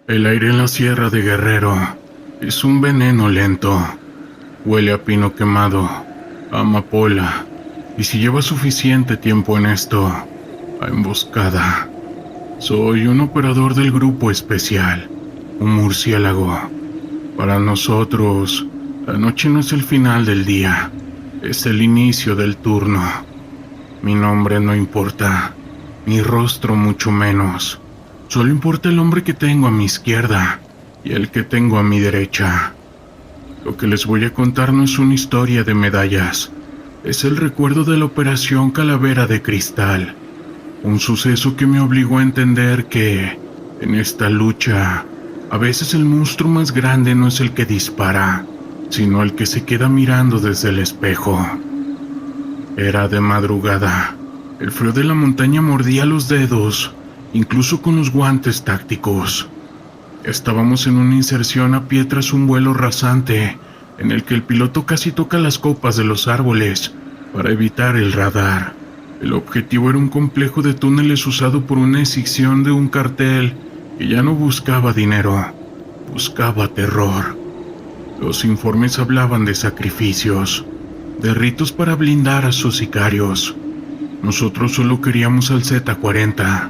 El aire en la Sierra de Guerrero es un veneno lento. Huele a pino quemado, a amapola, y si lleva suficiente tiempo en esto, a emboscada. Soy un operador del grupo especial, un murciélago. Para nosotros, la noche no es el final del día, es el inicio del turno. Mi nombre no importa, mi rostro mucho menos. Solo importa el hombre que tengo a mi izquierda y el que tengo a mi derecha. Lo que les voy a contar no es una historia de medallas, es el recuerdo de la Operación Calavera de Cristal, un suceso que me obligó a entender que, en esta lucha, a veces el monstruo más grande no es el que dispara, sino el que se queda mirando desde el espejo. Era de madrugada, el frío de la montaña mordía los dedos, incluso con los guantes tácticos. Estábamos en una inserción a pie tras un vuelo rasante, en el que el piloto casi toca las copas de los árboles para evitar el radar. El objetivo era un complejo de túneles usado por una escisión de un cartel que ya no buscaba dinero, buscaba terror. Los informes hablaban de sacrificios, de ritos para blindar a sus sicarios. Nosotros solo queríamos al Z-40,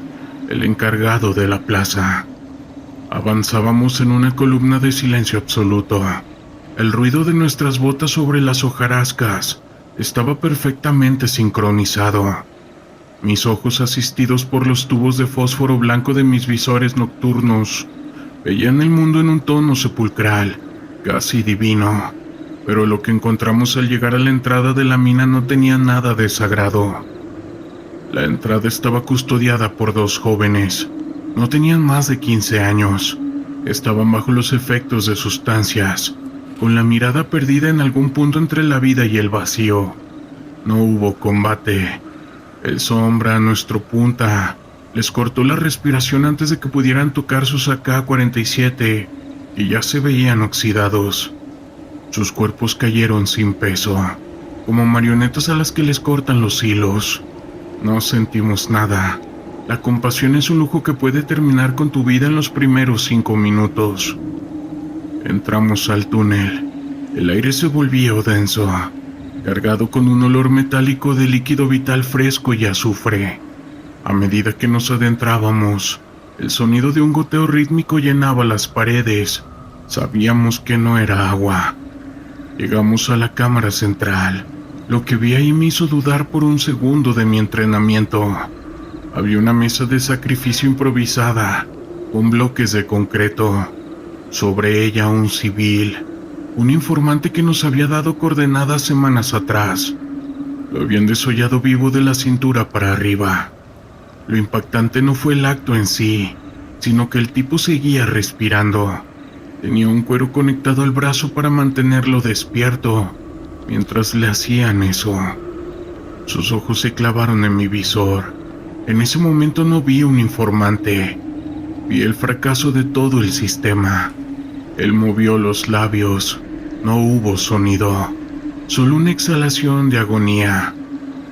el encargado de la plaza. Avanzábamos en una columna de silencio absoluto. El ruido de nuestras botas sobre las hojarascas estaba perfectamente sincronizado. Mis ojos, asistidos por los tubos de fósforo blanco de mis visores nocturnos, veían el mundo en un tono sepulcral, casi divino. Pero lo que encontramos al llegar a la entrada de la mina no tenía nada de sagrado. La entrada estaba custodiada por dos jóvenes. No tenían más de 15 años. Estaban bajo los efectos de sustancias, con la mirada perdida en algún punto entre la vida y el vacío. No hubo combate. El sombra, nuestro punta, les cortó la respiración antes de que pudieran tocar sus AK-47 y ya se veían oxidados. Sus cuerpos cayeron sin peso, como marionetas a las que les cortan los hilos. No sentimos nada. La compasión es un lujo que puede terminar con tu vida en los primeros 5 minutos. Entramos al túnel. El aire se volvía denso, cargado con un olor metálico de líquido vital fresco y azufre. A medida que nos adentrábamos, el sonido de un goteo rítmico llenaba las paredes. Sabíamos que no era agua. Llegamos a la cámara central. Lo que vi ahí me hizo dudar por un segundo de mi entrenamiento. Había una mesa de sacrificio improvisada, con bloques de concreto. Sobre ella un civil, un informante que nos había dado coordenadas semanas atrás. Lo habían desollado vivo de la cintura para arriba. Lo impactante no fue el acto en sí, sino que el tipo seguía respirando. Tenía un cuero conectado al brazo para mantenerlo despierto mientras le hacían eso. Sus ojos se clavaron en mi visor. En ese momento no vi un informante. Vi el fracaso de todo el sistema. Él movió los labios. No hubo sonido, solo una exhalación de agonía.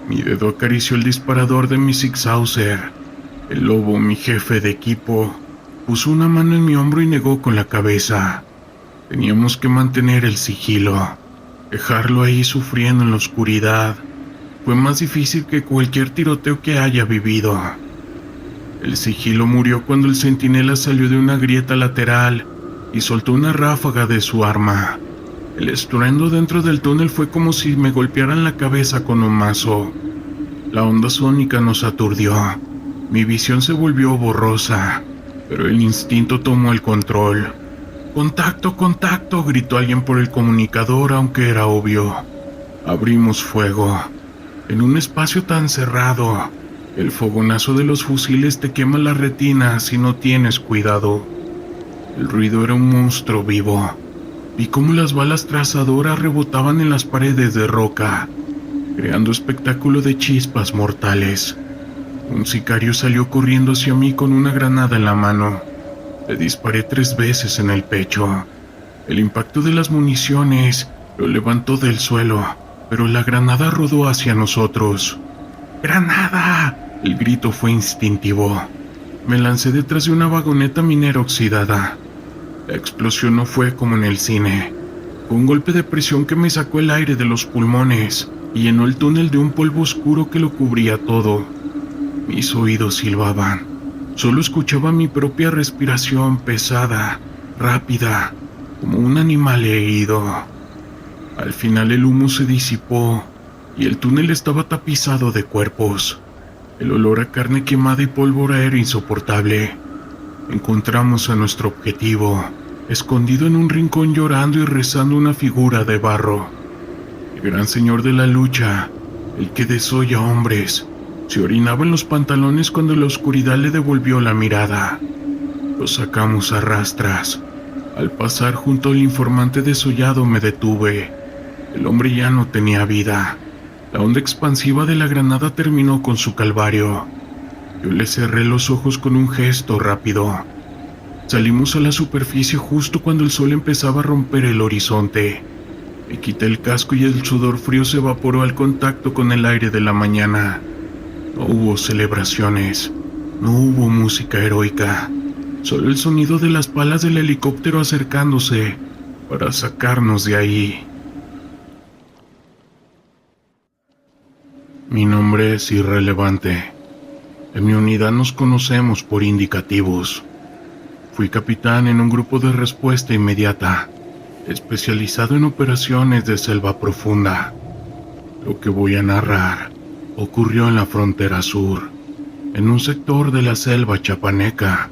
Mi dedo acarició el disparador de mi Sig Sauer. El lobo, mi jefe de equipo, puso una mano en mi hombro y negó con la cabeza. Teníamos que mantener el sigilo. Dejarlo ahí sufriendo en la oscuridad fue más difícil que cualquier tiroteo que haya vivido. El sigilo murió cuando el centinela salió de una grieta lateral y soltó una ráfaga de su arma. El estruendo dentro del túnel fue como si me golpearan la cabeza con un mazo. La onda sónica nos aturdió. Mi visión se volvió borrosa, pero el instinto tomó el control. ¡Contacto, contacto!, gritó alguien por el comunicador, aunque era obvio. Abrimos fuego. En un espacio tan cerrado, el fogonazo de los fusiles te quema la retina si no tienes cuidado. El ruido era un monstruo vivo. Vi cómo las balas trazadoras rebotaban en las paredes de roca, creando espectáculo de chispas mortales. Un sicario salió corriendo hacia mí con una granada en la mano. Le disparé 3 veces en el pecho. El impacto de las municiones lo levantó del suelo, pero la granada rodó hacia nosotros. ¡Granada! El grito fue instintivo. Me lancé detrás de una vagoneta minera oxidada. La explosión no fue como en el cine. Fue un golpe de presión que me sacó el aire de los pulmones y llenó el túnel de un polvo oscuro que lo cubría todo. Mis oídos silbaban. Solo escuchaba mi propia respiración pesada, rápida, como un animal herido. Al final el humo se disipó y el túnel estaba tapizado de cuerpos. El olor a carne quemada y pólvora era insoportable. Encontramos a nuestro objetivo, escondido en un rincón llorando y rezando una figura de barro. El gran señor de la lucha, el que desolla hombres, se orinaba en los pantalones cuando la oscuridad le devolvió la mirada. Lo sacamos a rastras. Al pasar junto al informante desollado me detuve. El hombre ya no tenía vida. La onda expansiva de la granada terminó con su calvario. Yo le cerré los ojos con un gesto rápido. Salimos a la superficie justo cuando el sol empezaba a romper el horizonte. Me quité el casco y el sudor frío se evaporó al contacto con el aire de la mañana. No hubo celebraciones, no hubo música heroica, solo el sonido de las palas del helicóptero acercándose para sacarnos de ahí. Mi nombre es irrelevante. En mi unidad nos conocemos por indicativos. Fui capitán en un grupo de respuesta inmediata, especializado en operaciones de selva profunda. Lo que voy a narrar ocurrió en la frontera sur, en un sector de la selva chapaneca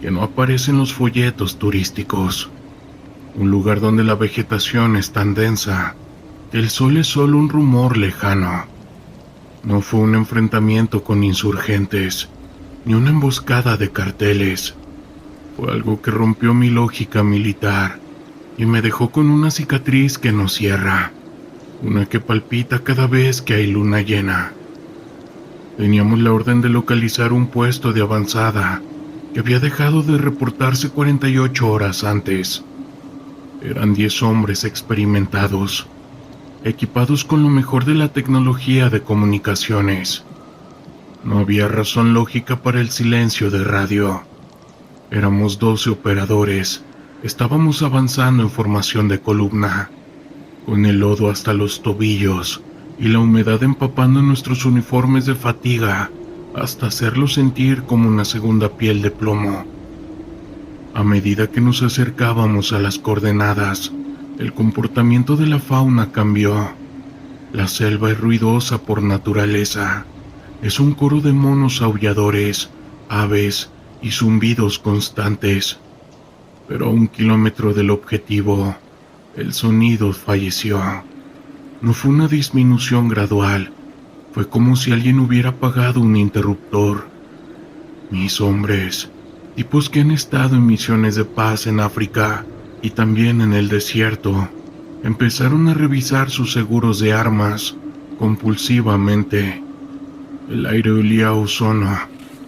que no aparece en los folletos turísticos. Un lugar donde la vegetación es tan densa que el sol es solo un rumor lejano. No fue un enfrentamiento con insurgentes, ni una emboscada de carteles. Fue algo que rompió mi lógica militar y me dejó con una cicatriz que no cierra, una que palpita cada vez que hay luna llena. Teníamos la orden de localizar un puesto de avanzada que había dejado de reportarse 48 horas antes. Eran 10 hombres experimentados, equipados con lo mejor de la tecnología de comunicaciones. No había razón lógica para el silencio de radio. Éramos 12 operadores. Estábamos avanzando en formación de columna, con el lodo hasta los tobillos y la humedad empapando nuestros uniformes de fatiga hasta hacerlos sentir como una segunda piel de plomo. A medida que nos acercábamos a las coordenadas, el comportamiento de la fauna cambió. La selva es ruidosa por naturaleza. Es un coro de monos aulladores, aves y zumbidos constantes. Pero a 1 kilómetro del objetivo, el sonido falleció. No fue una disminución gradual, fue como si alguien hubiera apagado un interruptor. Mis hombres, tipos que han estado en misiones de paz en África y también en el desierto, empezaron a revisar sus seguros de armas compulsivamente. El aire olía a ozono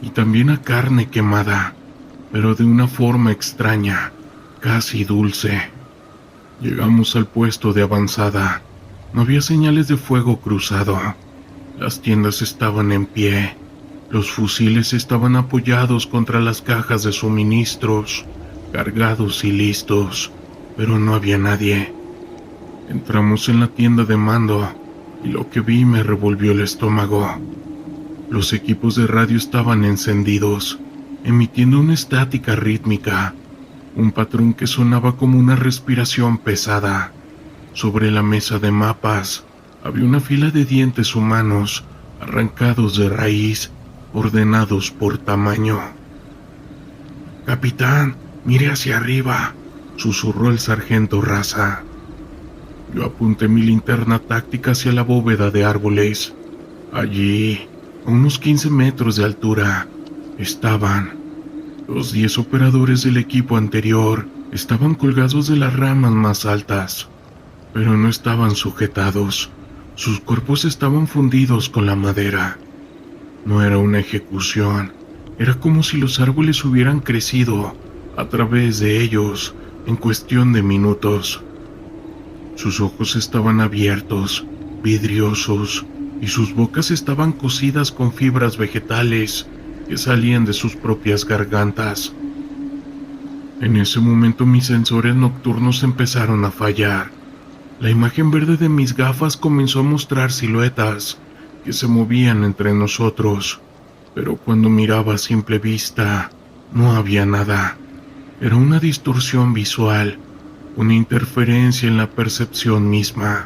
y también a carne quemada, pero de una forma extraña, casi dulce. Llegamos al puesto de avanzada. No había señales de fuego cruzado. Las tiendas estaban en pie. Los fusiles estaban apoyados contra las cajas de suministros, cargados y listos, pero no había nadie. Entramos en la tienda de mando y lo que vi me revolvió el estómago. Los equipos de radio estaban encendidos, emitiendo una estática rítmica, un patrón que sonaba como una respiración pesada. Sobre la mesa de mapas había una fila de dientes humanos arrancados de raíz, ordenados por tamaño. «Capitán, mire hacia arriba», susurró el sargento Raza. Yo apunté mi linterna táctica hacia la bóveda de árboles. Allí, a unos 15 metros de altura, estaban. Los 10 operadores del equipo anterior estaban colgados de las ramas más altas, pero no estaban sujetados. Sus cuerpos estaban fundidos con la madera. No era una ejecución, era como si los árboles hubieran crecido a través de ellos en cuestión de minutos. Sus ojos estaban abiertos, vidriosos, y sus bocas estaban cosidas con fibras vegetales que salían de sus propias gargantas. En ese momento mis sensores nocturnos empezaron a fallar. La imagen verde de mis gafas comenzó a mostrar siluetas que se movían entre nosotros, pero cuando miraba a simple vista, no había nada. Era una distorsión visual, una interferencia en la percepción misma.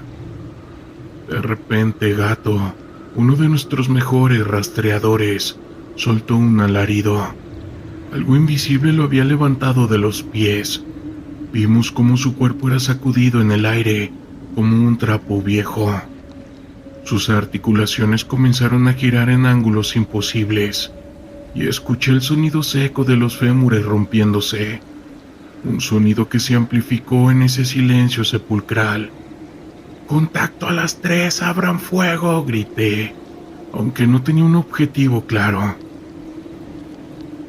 De repente, Gato, uno de nuestros mejores rastreadores, soltó un alarido. Algo invisible lo había levantado de los pies. Vimos cómo su cuerpo era sacudido en el aire como un trapo viejo. Sus articulaciones comenzaron a girar en ángulos imposibles, y escuché el sonido seco de los fémures rompiéndose, un sonido que se amplificó en ese silencio sepulcral. «¡Contacto a las 3, abran fuego!», grité, aunque no tenía un objetivo claro.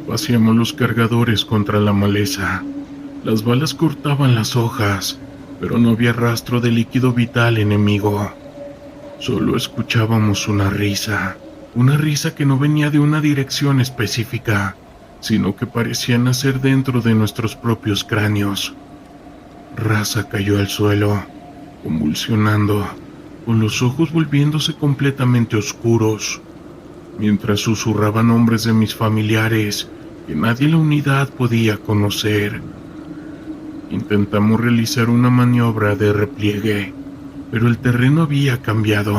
Vaciamos los cargadores contra la maleza. Las balas cortaban las hojas, pero no había rastro de líquido vital enemigo. Solo escuchábamos una risa que no venía de una dirección específica, sino que parecía nacer dentro de nuestros propios cráneos. Raza cayó al suelo, convulsionando, con los ojos volviéndose completamente oscuros, mientras susurraban nombres de mis familiares que nadie en la unidad podía conocer. Intentamos realizar una maniobra de repliegue, pero el terreno había cambiado.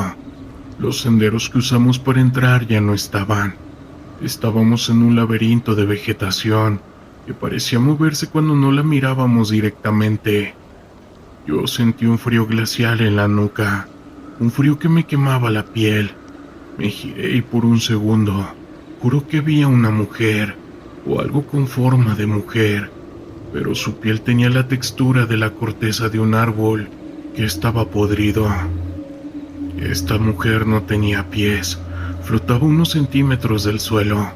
Los senderos que usamos para entrar ya no estaban. Estábamos en un laberinto de vegetación que parecía moverse cuando no la mirábamos directamente. Yo sentí un frío glacial en la nuca, un frío que me quemaba la piel. Me giré y por un segundo juró que vi a una mujer, o algo con forma de mujer, pero su piel tenía la textura de la corteza de un árbol que estaba podrido. Esta mujer no tenía pies, flotaba unos centímetros del suelo,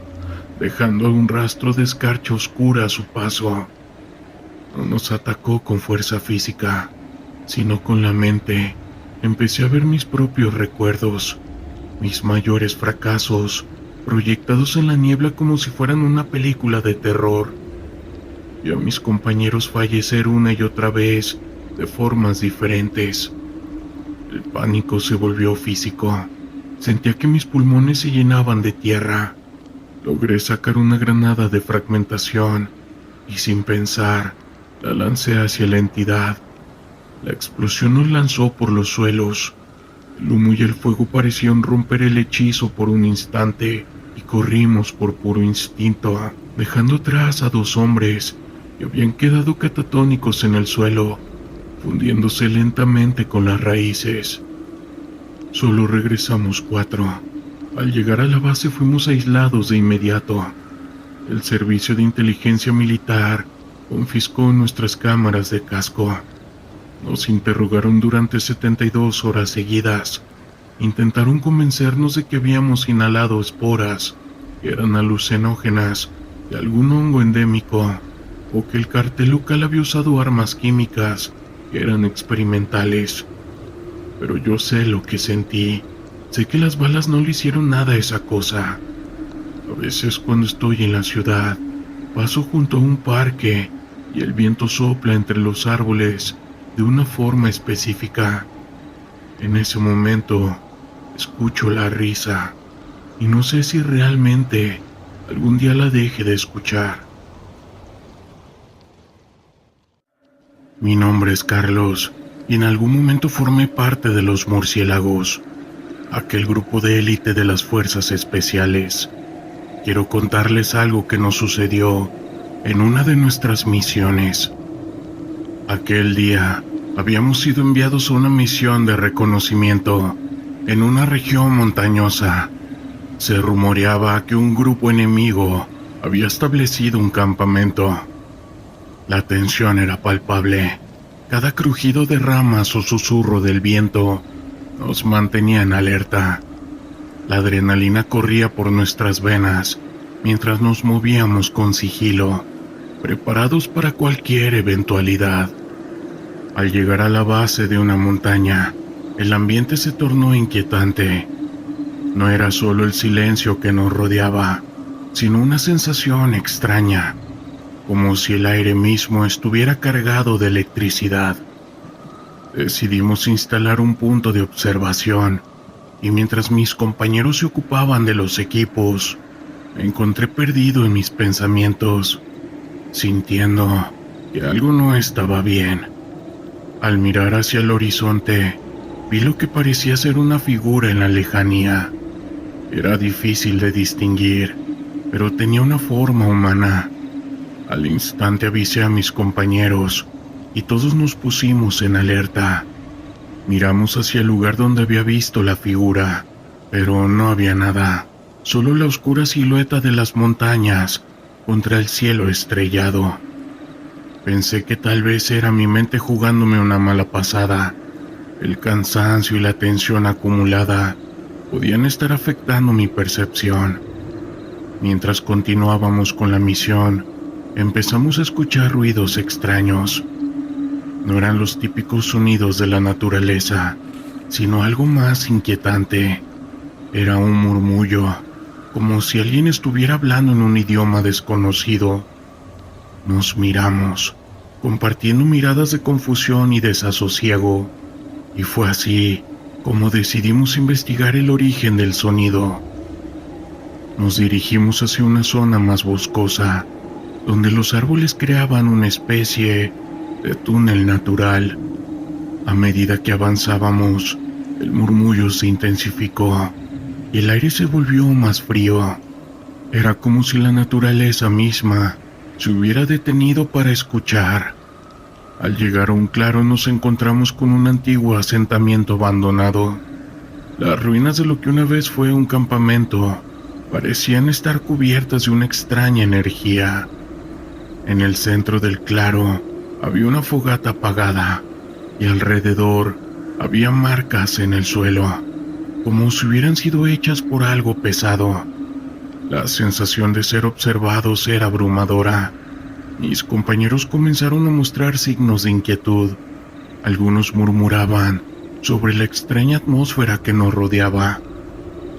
dejando un rastro de escarcha oscura a su paso. No nos atacó con fuerza física, sino con la mente. Empecé a ver mis propios recuerdos, mis mayores fracasos, proyectados en la niebla como si fueran una película de terror. Vi a mis compañeros fallecer una y otra vez, de formas diferentes. El pánico se volvió físico. Sentía que mis pulmones se llenaban de tierra. Logré sacar una granada de fragmentación y, sin pensar, la lancé hacia la entidad. La explosión nos lanzó por los suelos. El humo y el fuego parecían romper el hechizo por un instante, y corrimos por puro instinto, dejando atrás a 2 hombres que habían quedado catatónicos en el suelo, fundiéndose lentamente con las raíces. Solo regresamos 4. Al llegar a la base fuimos aislados de inmediato. El servicio de inteligencia militar confiscó nuestras cámaras de casco. Nos interrogaron durante 72 horas seguidas. Intentaron convencernos de que habíamos inhalado esporas, que eran alucinógenas, de algún hongo endémico, o que el cartel local había usado armas químicas que eran experimentales. Pero yo sé lo que sentí. Sé que las balas no le hicieron nada a esa cosa. A veces cuando estoy en la ciudad, paso junto a un parque y el viento sopla entre los árboles de una forma específica. En ese momento, escucho la risa y no sé si realmente algún día la deje de escuchar. Mi nombre es Carlos y en algún momento formé parte de los murciélagos, aquel grupo de élite de las fuerzas especiales. Quiero contarles algo que nos sucedió en una de nuestras misiones. Aquel día habíamos sido enviados a una misión de reconocimiento en una región montañosa. Se rumoreaba que un grupo enemigo había establecido un campamento. La tensión era palpable. Cada crujido de ramas o susurro del viento nos mantenía en alerta. La adrenalina corría por nuestras venas mientras nos movíamos con sigilo, preparados para cualquier eventualidad. Al llegar a la base de una montaña, el ambiente se tornó inquietante. No era solo el silencio que nos rodeaba, sino una sensación extraña, como si el aire mismo estuviera cargado de electricidad. Decidimos instalar un punto de observación, y mientras mis compañeros se ocupaban de los equipos, me encontré perdido en mis pensamientos, sintiendo que algo no estaba bien. Al mirar hacia el horizonte, vi lo que parecía ser una figura en la lejanía. Era difícil de distinguir, pero tenía una forma humana. Al instante avisé a mis compañeros y todos nos pusimos en alerta. Miramos hacia el lugar donde había visto la figura, pero no había nada, solo la oscura silueta de las montañas contra el cielo estrellado. Pensé que tal vez era mi mente jugándome una mala pasada. El cansancio y la tensión acumulada podían estar afectando mi percepción. Mientras continuábamos con la misión, empezamos a escuchar ruidos extraños. No eran los típicos sonidos de la naturaleza, sino algo más inquietante. Era un murmullo, como si alguien estuviera hablando en un idioma desconocido. Nos miramos, compartiendo miradas de confusión y desasosiego, y fue así como decidimos investigar el origen del sonido. Nos dirigimos hacia una zona más boscosa, donde los árboles creaban una especie de túnel natural. A medida que avanzábamos, el murmullo se intensificó y el aire se volvió más frío. Era como si la naturaleza misma se hubiera detenido para escuchar. Al llegar a un claro nos encontramos con un antiguo asentamiento abandonado. Las ruinas de lo que una vez fue un campamento parecían estar cubiertas de una extraña energía. En el centro del claro había una fogata apagada y alrededor había marcas en el suelo, como si hubieran sido hechas por algo pesado. La sensación de ser observados era abrumadora. Mis compañeros comenzaron a mostrar signos de inquietud. Algunos murmuraban sobre la extraña atmósfera que nos rodeaba.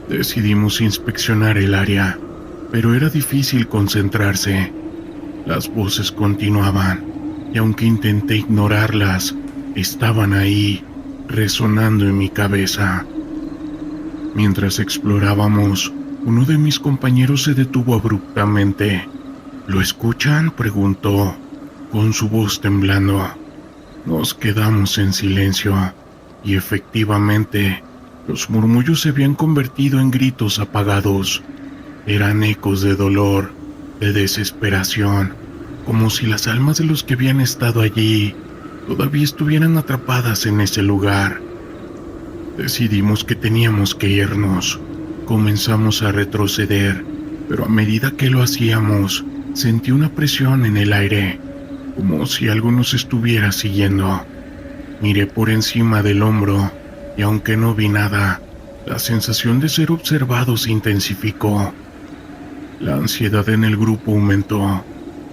Decidimos inspeccionar el área, pero era difícil concentrarse. Las voces continuaban, y aunque intenté ignorarlas, estaban ahí, resonando en mi cabeza. Mientras explorábamos, uno de mis compañeros se detuvo abruptamente. ¿Lo escuchan?, preguntó, con su voz temblando. Nos quedamos en silencio, y efectivamente, los murmullos se habían convertido en gritos apagados. Eran ecos de dolor, de desesperación, como si las almas de los que habían estado allí todavía estuvieran atrapadas en ese lugar. Decidimos que teníamos que irnos. Comenzamos a retroceder, pero a medida que lo hacíamos, sentí una presión en el aire, como si algo nos estuviera siguiendo. Miré por encima del hombro, y aunque no vi nada, la sensación de ser observado se intensificó. La ansiedad en el grupo aumentó,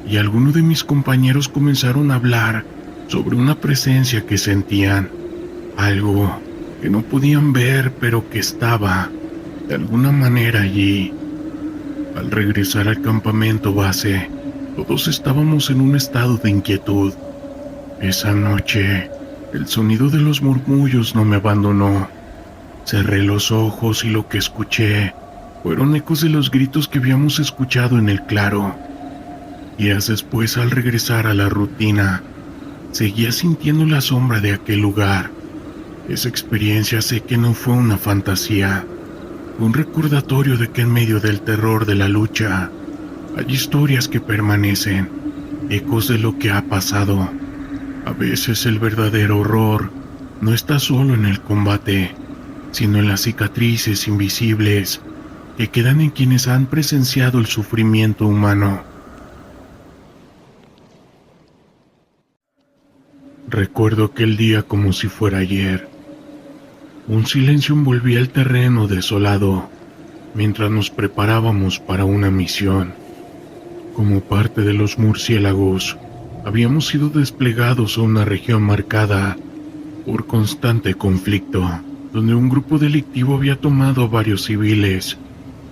y algunos de mis compañeros comenzaron a hablar sobre una presencia que sentían, algo que no podían ver pero que estaba, de alguna manera, allí. Al regresar al campamento base, todos estábamos en un estado de inquietud. Esa noche, el sonido de los murmullos no me abandonó. Cerré los ojos y lo que escuché fueron ecos de los gritos que habíamos escuchado en el claro. Días después, al regresar a la rutina, seguía sintiendo la sombra de aquel lugar. Esa experiencia sé que no fue una fantasía. Fue un recordatorio de que en medio del terror de la lucha, hay historias que permanecen, ecos de lo que ha pasado. A veces el verdadero horror no está solo en el combate, sino en las cicatrices invisibles que quedan en quienes han presenciado el sufrimiento humano. Recuerdo aquel día como si fuera ayer. Un silencio envolvía el terreno desolado mientras nos preparábamos para una misión. Como parte de los murciélagos, habíamos sido desplegados a una región marcada por constante conflicto, donde un grupo delictivo había tomado a varios civiles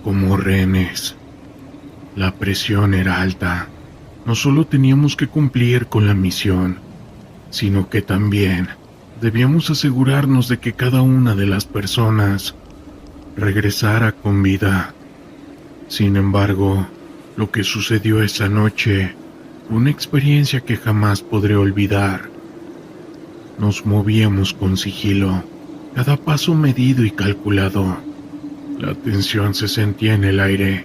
como rehenes. La presión era alta. No solo teníamos que cumplir con la misión, sino que también debíamos asegurarnos de que cada una de las personas regresara con vida. Sin embargo, lo que sucedió esa noche fue una experiencia que jamás podré olvidar. Nos movíamos con sigilo, cada paso medido y calculado. La tensión se sentía en el aire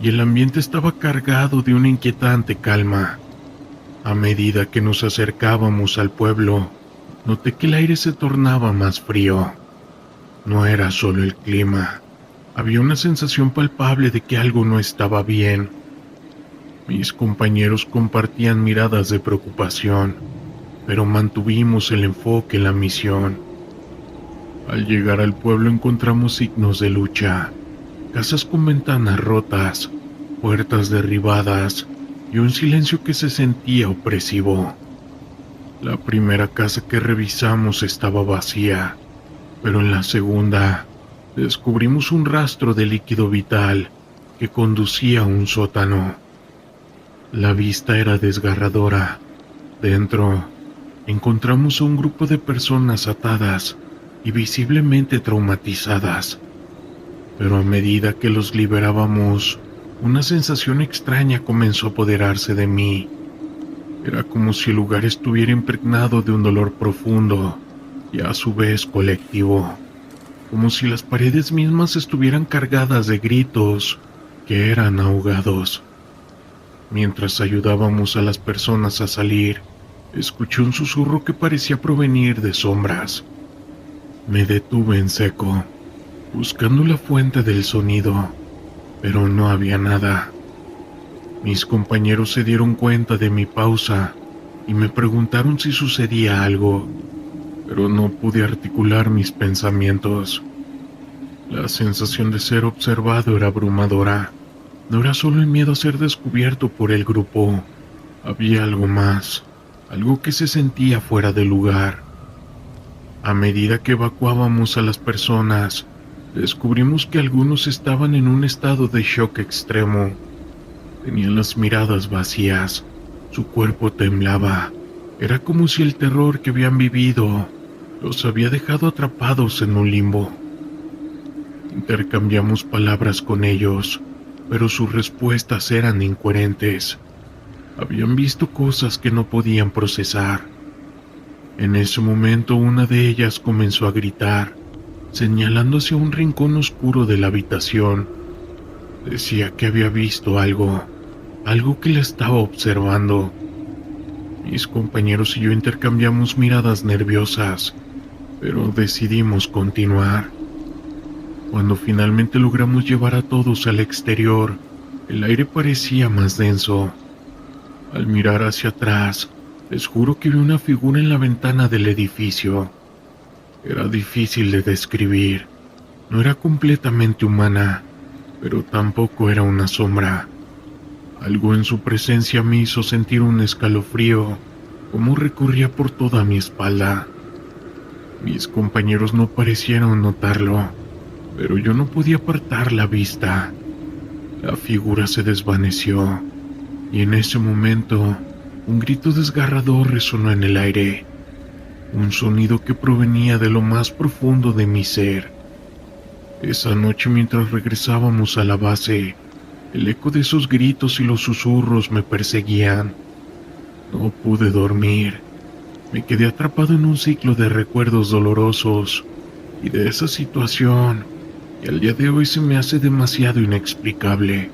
y el ambiente estaba cargado de una inquietante calma. A medida que nos acercábamos al pueblo, noté que el aire se tornaba más frío. No era solo el clima, había una sensación palpable de que algo no estaba bien. Mis compañeros compartían miradas de preocupación, pero mantuvimos el enfoque en la misión. Al llegar al pueblo encontramos signos de lucha, casas con ventanas rotas, puertas derribadas y un silencio que se sentía opresivo. La primera casa que revisamos estaba vacía, pero en la segunda descubrimos un rastro de líquido vital que conducía a un sótano. La vista era desgarradora. Dentro encontramos a un grupo de personas atadas y visiblemente traumatizadas. Pero a medida que los liberábamos, una sensación extraña comenzó a apoderarse de mí. Era como si el lugar estuviera impregnado de un dolor profundo y a su vez colectivo, como si las paredes mismas estuvieran cargadas de gritos que eran ahogados. Mientras ayudábamos a las personas a salir, escuché un susurro que parecía provenir de sombras. Me detuve en seco, buscando la fuente del sonido, pero no había nada. Mis compañeros se dieron cuenta de mi pausa y me preguntaron si sucedía algo, pero no pude articular mis pensamientos. La sensación de ser observado era abrumadora. No era solo el miedo a ser descubierto por el grupo, había algo más, algo que se sentía fuera de lugar. A medida que evacuábamos a las personas, descubrimos que algunos estaban en un estado de shock extremo. Tenían las miradas vacías, su cuerpo temblaba. Era como si el terror que habían vivido los había dejado atrapados en un limbo. Intercambiamos palabras con ellos, pero sus respuestas eran incoherentes. Habían visto cosas que no podían procesar. En ese momento una de ellas comenzó a gritar, señalando hacia un rincón oscuro de la habitación. Decía que había visto algo que la estaba observando. Mis compañeros y yo intercambiamos miradas nerviosas, pero decidimos continuar. Cuando finalmente logramos llevar a todos al exterior, el aire parecía más denso. Al mirar hacia atrás, les juro que vi una figura en la ventana del edificio. Era difícil de describir. No era completamente humana, pero tampoco era una sombra. Algo en su presencia me hizo sentir un escalofrío, como recorría por toda mi espalda. Mis compañeros no parecieron notarlo, pero yo no podía apartar la vista. La figura se desvaneció, y en ese momento, un grito desgarrador resonó en el aire, un sonido que provenía de lo más profundo de mi ser. Esa noche, mientras regresábamos a la base, el eco de esos gritos y los susurros me perseguían. No pude dormir. Me quedé atrapado en un ciclo de recuerdos dolorosos y de esa situación que al día de hoy se me hace demasiado inexplicable.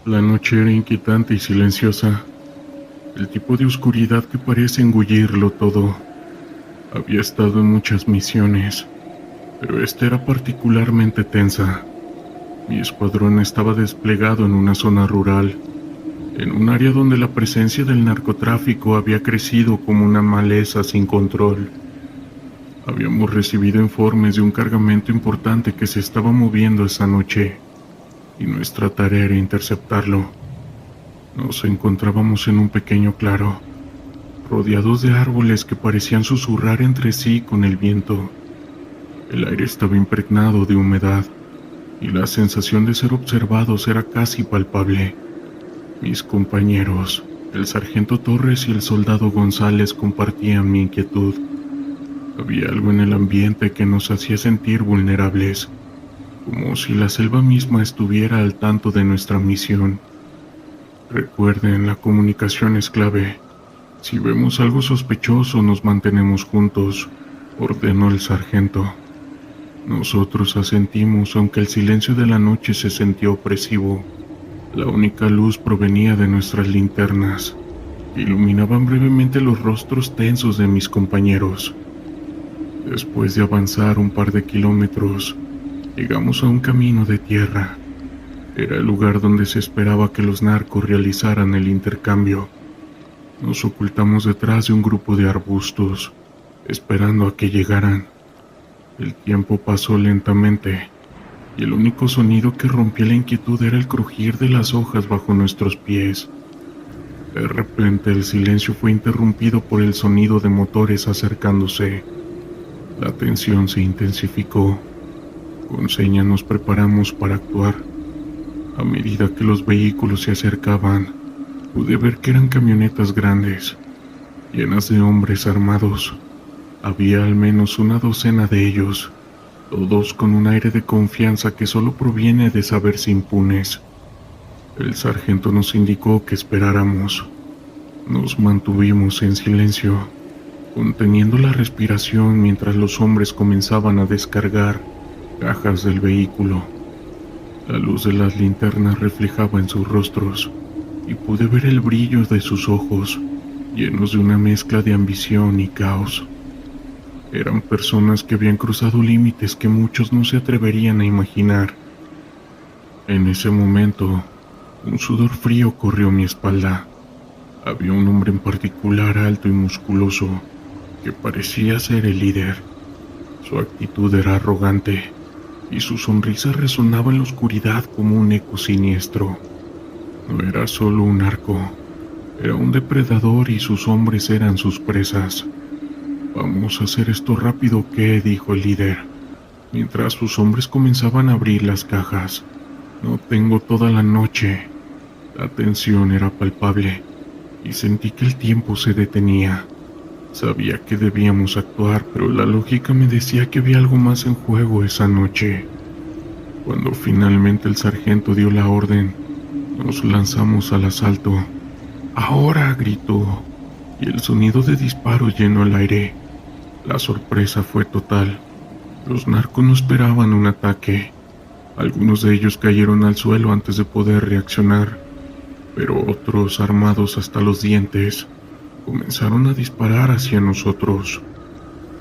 La noche era inquietante y silenciosa, el tipo de oscuridad que parece engullirlo todo. Había estado en muchas misiones, pero esta era particularmente tensa. Mi escuadrón estaba desplegado en una zona rural, en un área donde la presencia del narcotráfico había crecido como una maleza sin control. Habíamos recibido informes de un cargamento importante que se estaba moviendo esa noche, y nuestra tarea era interceptarlo. Nos encontrábamos en un pequeño claro, rodeados de árboles que parecían susurrar entre sí con el viento. El aire estaba impregnado de humedad, y la sensación de ser observados era casi palpable. Mis compañeros, el sargento Torres y el soldado González, compartían mi inquietud. Había algo en el ambiente que nos hacía sentir vulnerables, como si la selva misma estuviera al tanto de nuestra misión. Recuerden, la comunicación es clave. Si vemos algo sospechoso, nos mantenemos juntos, ordenó el sargento. Nosotros asentimos, aunque el silencio de la noche se sentía opresivo. La única luz provenía de nuestras linternas, que iluminaban brevemente los rostros tensos de mis compañeros. Después de avanzar un par de kilómetros, llegamos a un camino de tierra. Era el lugar donde se esperaba que los narcos realizaran el intercambio. Nos ocultamos detrás de un grupo de arbustos, esperando a que llegaran. El tiempo pasó lentamente, y el único sonido que rompía la inquietud era el crujir de las hojas bajo nuestros pies. De repente el silencio fue interrumpido por el sonido de motores acercándose. La tensión se intensificó. Con señas nos preparamos para actuar. A medida que los vehículos se acercaban, pude ver que eran camionetas grandes, llenas de hombres armados. Había al menos una docena de ellos, todos con un aire de confianza que solo proviene de saberse impunes. El sargento nos indicó que esperáramos. Nos mantuvimos en silencio, conteniendo la respiración mientras los hombres comenzaban a descargar cajas del vehículo. La luz de las linternas reflejaba en sus rostros y pude ver el brillo de sus ojos, llenos de una mezcla de ambición y caos. Eran personas que habían cruzado límites que muchos no se atreverían a imaginar. En ese momento, un sudor frío corrió mi espalda. Había un hombre en particular alto y musculoso, que parecía ser el líder. Su actitud era arrogante, y su sonrisa resonaba en la oscuridad como un eco siniestro. No era solo un narco, era un depredador y sus hombres eran sus presas. «Vamos a hacer esto rápido, ¿qué?», dijo el líder, mientras sus hombres comenzaban a abrir las cajas. «No tengo toda la noche». La tensión era palpable, y sentí que el tiempo se detenía. Sabía que debíamos actuar, pero la lógica me decía que había algo más en juego esa noche. Cuando finalmente el sargento dio la orden, nos lanzamos al asalto. «¡Ahora!», gritó, y el sonido de disparos llenó el aire. La sorpresa fue total. Los narcos no esperaban un ataque. Algunos de ellos cayeron al suelo antes de poder reaccionar, pero otros, armados hasta los dientes, comenzaron a disparar hacia nosotros.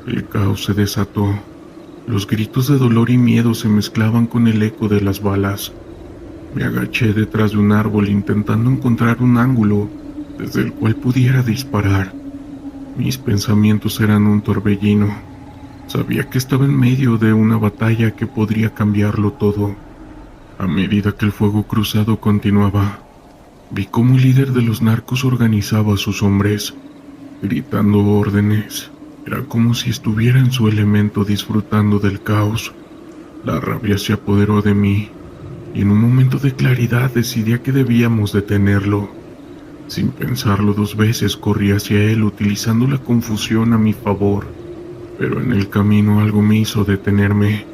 El caos se desató. Los gritos de dolor y miedo se mezclaban con el eco de las balas. Me agaché detrás de un árbol intentando encontrar un ángulo desde el cual pudiera disparar. Mis pensamientos eran un torbellino. Sabía que estaba en medio de una batalla que podría cambiarlo todo. A medida que el fuego cruzado continuaba, vi cómo el líder de los narcos organizaba a sus hombres, gritando órdenes. Era como si estuviera en su elemento disfrutando del caos. La rabia se apoderó de mí, y en un momento de claridad decidí que debíamos detenerlo. Sin pensarlo dos veces corrí hacia él utilizando la confusión a mi favor, pero en el camino algo me hizo detenerme.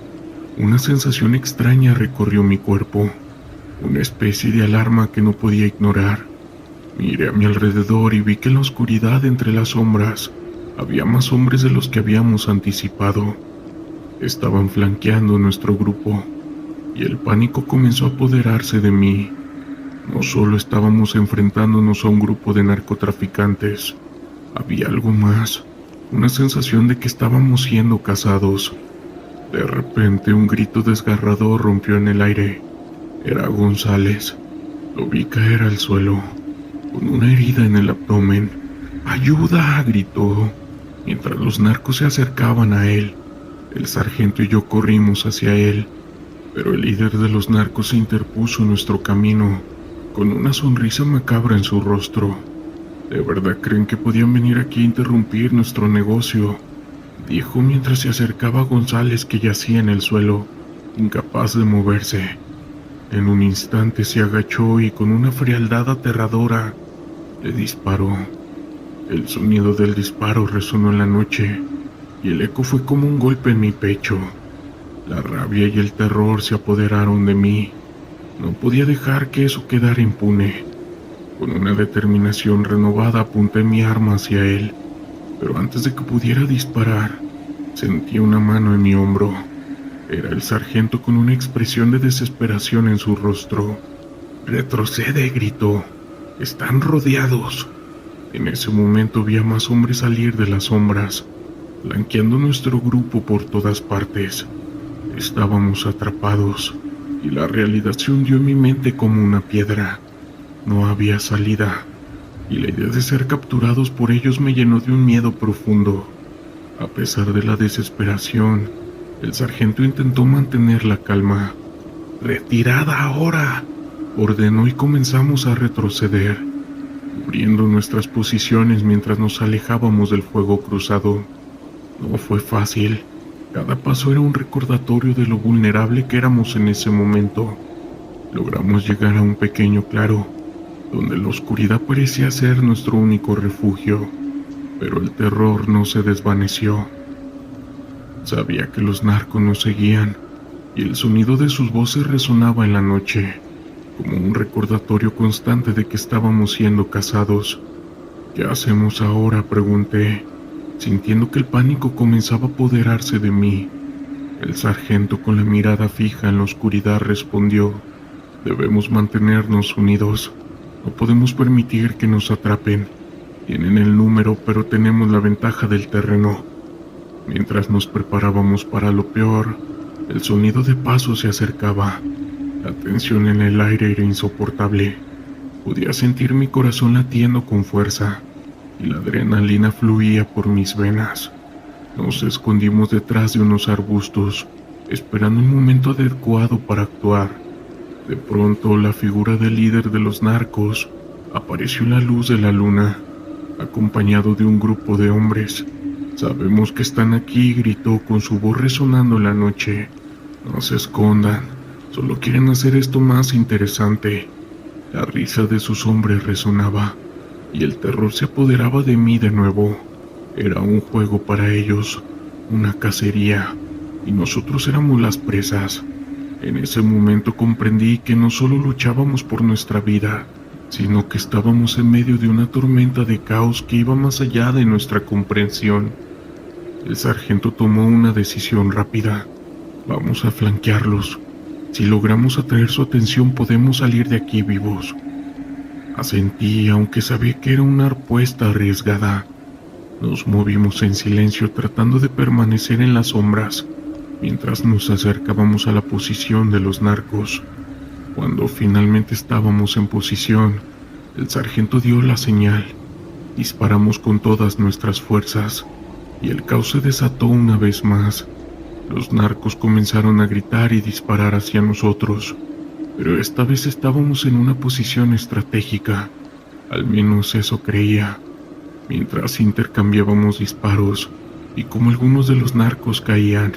Una sensación extraña recorrió mi cuerpo, una especie de alarma que no podía ignorar. Miré a mi alrededor y vi que en la oscuridad entre las sombras había más hombres de los que habíamos anticipado. Estaban flanqueando nuestro grupo, y el pánico comenzó a apoderarse de mí. No solo estábamos enfrentándonos a un grupo de narcotraficantes, había algo más, una sensación de que estábamos siendo cazados. De repente un grito desgarrador rompió en el aire. Era González. Lo vi caer al suelo, con una herida en el abdomen. «¡Ayuda!», gritó, mientras los narcos se acercaban a él. El sargento y yo corrimos hacia él, pero el líder de los narcos se interpuso en nuestro camino, con una sonrisa macabra en su rostro. «¿De verdad creen que podían venir aquí a interrumpir nuestro negocio?», dijo mientras se acercaba a González, que yacía en el suelo. incapaz de moverse. En un instante se agachó y con una frialdad aterradora le disparó. El sonido del disparo resonó en la noche y el eco fue como un golpe en mi pecho. La rabia y el terror se apoderaron de mí. No podía dejar que eso quedara impune. Con una determinación renovada apunté mi arma hacia él, pero antes de que pudiera disparar, sentí una mano en mi hombro. Era el sargento con una expresión de desesperación en su rostro. «¡Retrocede!», gritó. «¡Están rodeados!». En ese momento vi a más hombres salir de las sombras, flanqueando nuestro grupo por todas partes. Estábamos atrapados, y la realidad se hundió en mi mente como una piedra. No había salida, y la idea de ser capturados por ellos me llenó de un miedo profundo. A pesar de la desesperación, el sargento intentó mantener la calma. «¡Retirada ahora!», ordenó, y comenzamos a retroceder, cubriendo nuestras posiciones mientras nos alejábamos del fuego cruzado. No fue fácil. Cada paso era un recordatorio de lo vulnerable que éramos en ese momento. Logramos llegar a un pequeño claro, donde la oscuridad parecía ser nuestro único refugio, pero el terror no se desvaneció. Sabía que los narcos nos seguían, y el sonido de sus voces resonaba en la noche, como un recordatorio constante de que estábamos siendo cazados. «¿Qué hacemos ahora?», pregunté, sintiendo que el pánico comenzaba a apoderarse de mí. El sargento, con la mirada fija en la oscuridad, respondió: «Debemos mantenernos unidos. No podemos permitir que nos atrapen. Tienen el número, pero tenemos la ventaja del terreno». Mientras nos preparábamos para lo peor, el sonido de pasos se acercaba. La tensión en el aire era insoportable. Podía sentir mi corazón latiendo con fuerza, y la adrenalina fluía por mis venas. Nos escondimos detrás de unos arbustos, esperando el momento adecuado para actuar. De pronto, la figura del líder de los narcos apareció en la luz de la luna, acompañado de un grupo de hombres. «¡Sabemos que están aquí!», gritó con su voz resonando en la noche. «No se escondan, solo quieren hacer esto más interesante». La risa de sus hombres resonaba, y el terror se apoderaba de mí de nuevo. Era un juego para ellos, una cacería, y nosotros éramos las presas. En ese momento comprendí que no solo luchábamos por nuestra vida, sino que estábamos en medio de una tormenta de caos que iba más allá de nuestra comprensión. El sargento tomó una decisión rápida. «Vamos a flanquearlos. Si logramos atraer su atención, podemos salir de aquí vivos». Asentí, aunque sabía que era una apuesta arriesgada. Nos movimos en silencio, tratando de permanecer en las sombras, mientras nos acercábamos a la posición de los narcos. Cuando finalmente estábamos en posición, el sargento dio la señal. Disparamos con todas nuestras fuerzas, y el caos se desató una vez más. Los narcos comenzaron a gritar y disparar hacia nosotros, pero esta vez estábamos en una posición estratégica. Al menos eso creía. Mientras intercambiábamos disparos, y como algunos de los narcos caían,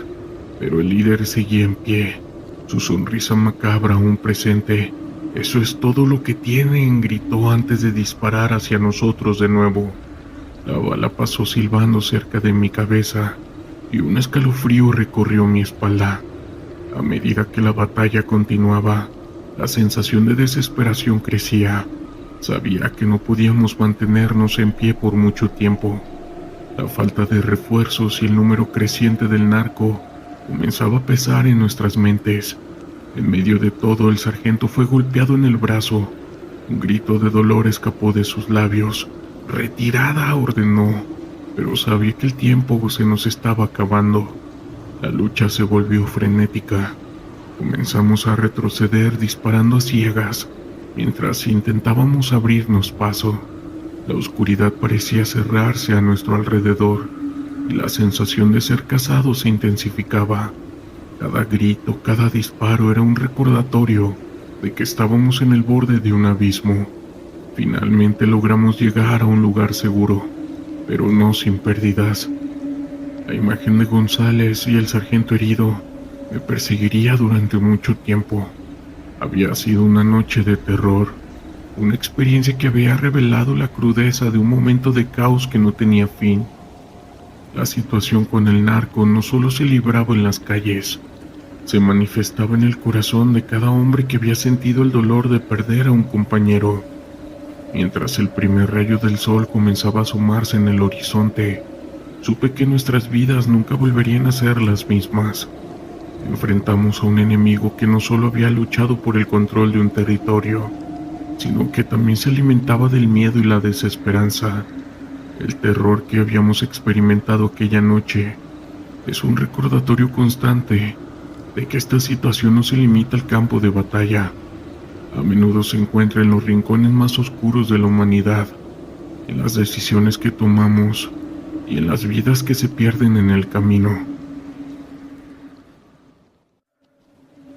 pero el líder seguía en pie, su sonrisa macabra aún presente. «¡Eso es todo lo que tienen!», gritó antes de disparar hacia nosotros de nuevo. La bala pasó silbando cerca de mi cabeza, y un escalofrío recorrió mi espalda. A medida que la batalla continuaba, la sensación de desesperación crecía. Sabía que no podíamos mantenernos en pie por mucho tiempo. La falta de refuerzos y el número creciente del narco comenzaba a pesar en nuestras mentes. En medio de todo, el sargento fue golpeado en el brazo. Un grito de dolor escapó de sus labios. «¡Retirada!», ordenó, pero sabía que el tiempo se nos estaba acabando. La lucha se volvió frenética. Comenzamos a retroceder disparando a ciegas, mientras intentábamos abrirnos paso. La oscuridad parecía cerrarse a nuestro alrededor, y la sensación de ser cazados se intensificaba. Cada grito, cada disparo era un recordatorio de que estábamos en el borde de un abismo. Finalmente logramos llegar a un lugar seguro, pero no sin pérdidas. La imagen de González y el sargento herido me perseguiría durante mucho tiempo. Había sido una noche de terror, una experiencia que había revelado la crudeza de un momento de caos que no tenía fin. La situación con el narco no solo se libraba en las calles, se manifestaba en el corazón de cada hombre que había sentido el dolor de perder a un compañero. Mientras el primer rayo del sol comenzaba a asomarse en el horizonte, supe que nuestras vidas nunca volverían a ser las mismas. Enfrentamos a un enemigo que no solo había luchado por el control de un territorio, sino que también se alimentaba del miedo y la desesperanza. El terror que habíamos experimentado aquella noche es un recordatorio constante de que esta situación no se limita al campo de batalla. A menudo se encuentra en los rincones más oscuros de la humanidad, en las decisiones que tomamos y en las vidas que se pierden en el camino.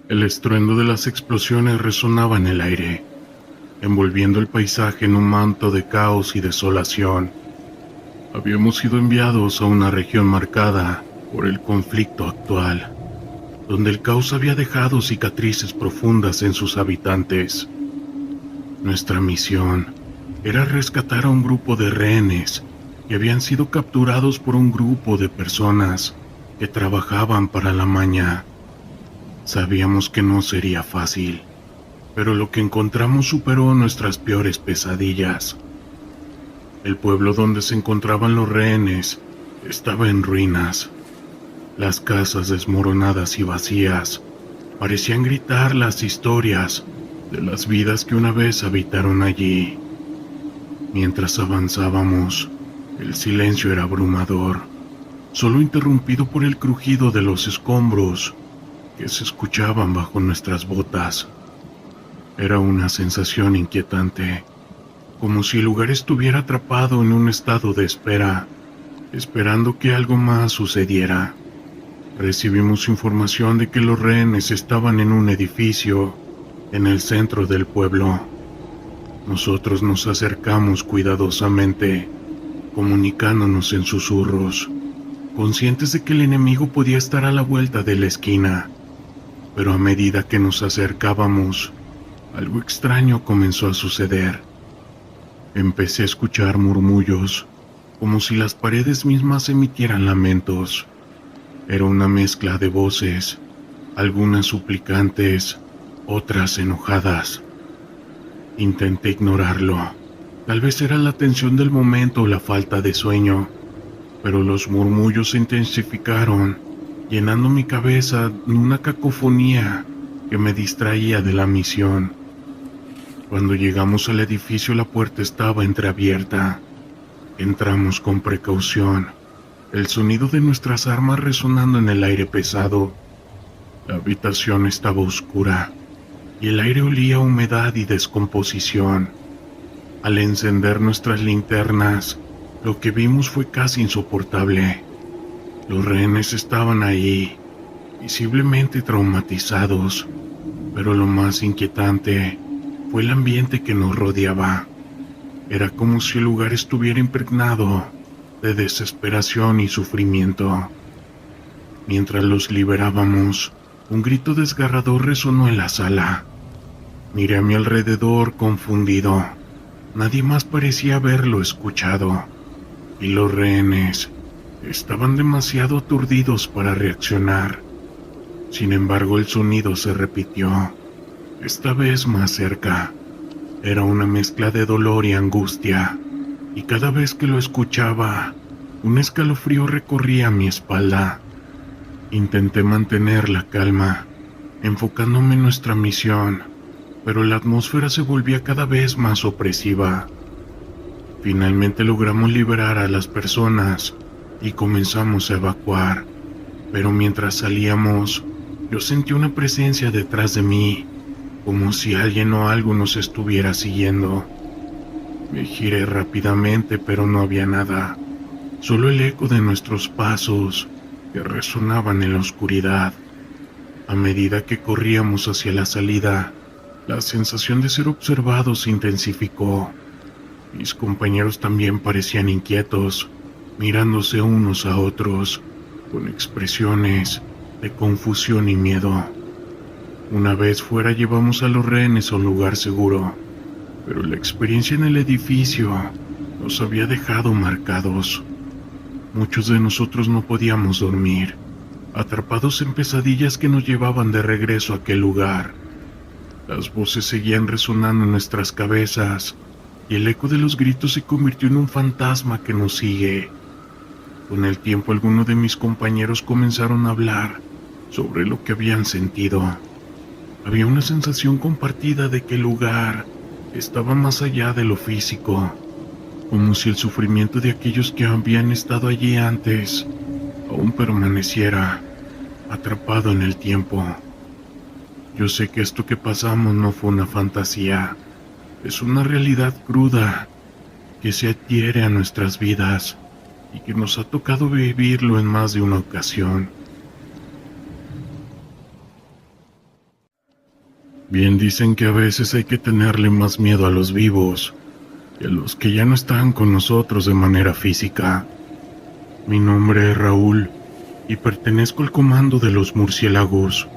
El estruendo de las explosiones resonaba en el aire, envolviendo el paisaje en un manto de caos y desolación. Habíamos sido enviados a una región marcada por el conflicto actual, donde el caos había dejado cicatrices profundas en sus habitantes. Nuestra misión era rescatar a un grupo de rehenes que habían sido capturados por un grupo de personas que trabajaban para la maña. Sabíamos que no sería fácil, pero lo que encontramos superó nuestras peores pesadillas. El pueblo donde se encontraban los rehenes estaba en ruinas. Las casas desmoronadas y vacías parecían gritar las historias de las vidas que una vez habitaron allí. Mientras avanzábamos, el silencio era abrumador, solo interrumpido por el crujido de los escombros que se escuchaban bajo nuestras botas. Era una sensación inquietante, como si el lugar estuviera atrapado en un estado de espera, esperando que algo más sucediera. Recibimos información de que los rehenes estaban en un edificio en el centro del pueblo. Nosotros nos acercamos cuidadosamente, comunicándonos en susurros, conscientes de que el enemigo podía estar a la vuelta de la esquina. Pero a medida que nos acercábamos, algo extraño comenzó a suceder. Empecé a escuchar murmullos, como si las paredes mismas emitieran lamentos. Era una mezcla de voces, algunas suplicantes, otras enojadas. Intenté ignorarlo. Tal vez era la tensión del momento o la falta de sueño, pero los murmullos se intensificaron, llenando mi cabeza de una cacofonía que me distraía de la misión. Cuando llegamos al edificio, la puerta estaba entreabierta. Entramos con precaución, el sonido de nuestras armas resonando en el aire pesado. La habitación estaba oscura y el aire olía a humedad y descomposición. Al encender nuestras linternas, lo que vimos fue casi insoportable. Los rehenes estaban ahí, visiblemente traumatizados, pero lo más inquietante fue el ambiente que nos rodeaba. Era como si el lugar estuviera impregnado de desesperación y sufrimiento. Mientras los liberábamos, un grito desgarrador resonó en la sala. Miré a mi alrededor confundido. Nadie más parecía haberlo escuchado, y los rehenes estaban demasiado aturdidos para reaccionar. Sin embargo, el sonido se repitió, esta vez más cerca. Era una mezcla de dolor y angustia, y cada vez que lo escuchaba, un escalofrío recorría mi espalda. Intenté mantener la calma, enfocándome en nuestra misión, pero la atmósfera se volvía cada vez más opresiva. Finalmente logramos liberar a las personas y comenzamos a evacuar, pero mientras salíamos, yo sentí una presencia detrás de mí, como si alguien o algo nos estuviera siguiendo. Me giré rápidamente, pero no había nada, solo el eco de nuestros pasos que resonaban en la oscuridad. A medida que corríamos hacia la salida, la sensación de ser observados se intensificó. Mis compañeros también parecían inquietos, mirándose unos a otros, con expresiones de confusión y miedo. Una vez fuera llevamos a los rehenes a un lugar seguro, pero la experiencia en el edificio nos había dejado marcados. Muchos de nosotros no podíamos dormir, atrapados en pesadillas que nos llevaban de regreso a aquel lugar. Las voces seguían resonando en nuestras cabezas, y el eco de los gritos se convirtió en un fantasma que nos sigue. Con el tiempo, algunos de mis compañeros comenzaron a hablar sobre lo que habían sentido. Había una sensación compartida de que el lugar estaba más allá de lo físico, como si el sufrimiento de aquellos que habían estado allí antes aún permaneciera atrapado en el tiempo. Yo sé que esto que pasamos no fue una fantasía, es una realidad cruda que se adhiere a nuestras vidas y que nos ha tocado vivirlo en más de una ocasión. Bien dicen que a veces hay que tenerle más miedo a los vivos que a los que ya no están con nosotros de manera física. Mi nombre es Raúl y pertenezco al comando de los murciélagos.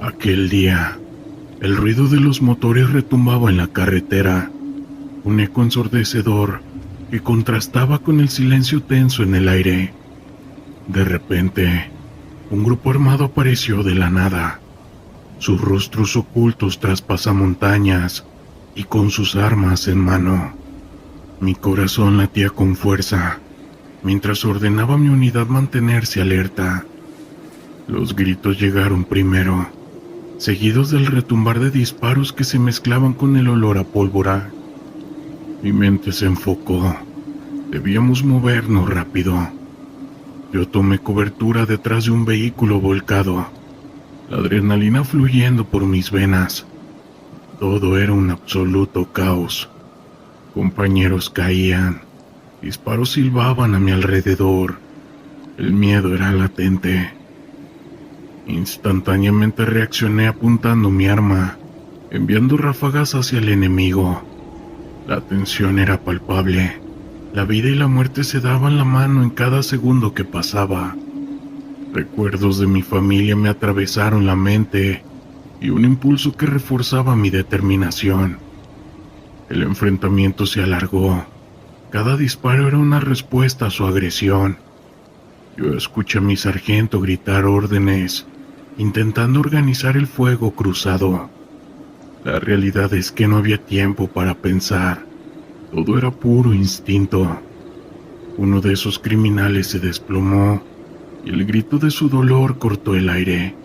Aquel día, el ruido de los motores retumbaba en la carretera, un eco ensordecedor que contrastaba con el silencio tenso en el aire. De repente, un grupo armado apareció de la nada, sus rostros ocultos tras pasamontañas y con sus armas en mano. Mi corazón latía con fuerza, mientras ordenaba a mi unidad mantenerse alerta. Los gritos llegaron primero, seguidos del retumbar de disparos que se mezclaban con el olor a pólvora. Mi mente se enfocó. Debíamos movernos rápido. Yo tomé cobertura detrás de un vehículo volcado, la adrenalina fluyendo por mis venas. Todo era un absoluto caos. Compañeros caían, disparos silbaban a mi alrededor. El miedo era latente. Instantáneamente reaccioné apuntando mi arma, enviando ráfagas hacia el enemigo. La tensión era palpable. La vida y la muerte se daban la mano en cada segundo que pasaba. Recuerdos de mi familia me atravesaron la mente y un impulso que reforzaba mi determinación. El enfrentamiento se alargó. Cada disparo era una respuesta a su agresión. Yo escuché a mi sargento gritar órdenes, intentando organizar el fuego cruzado. La realidad es que no había tiempo para pensar. Todo era puro instinto. Uno de esos criminales se desplomó y el grito de su dolor cortó el aire.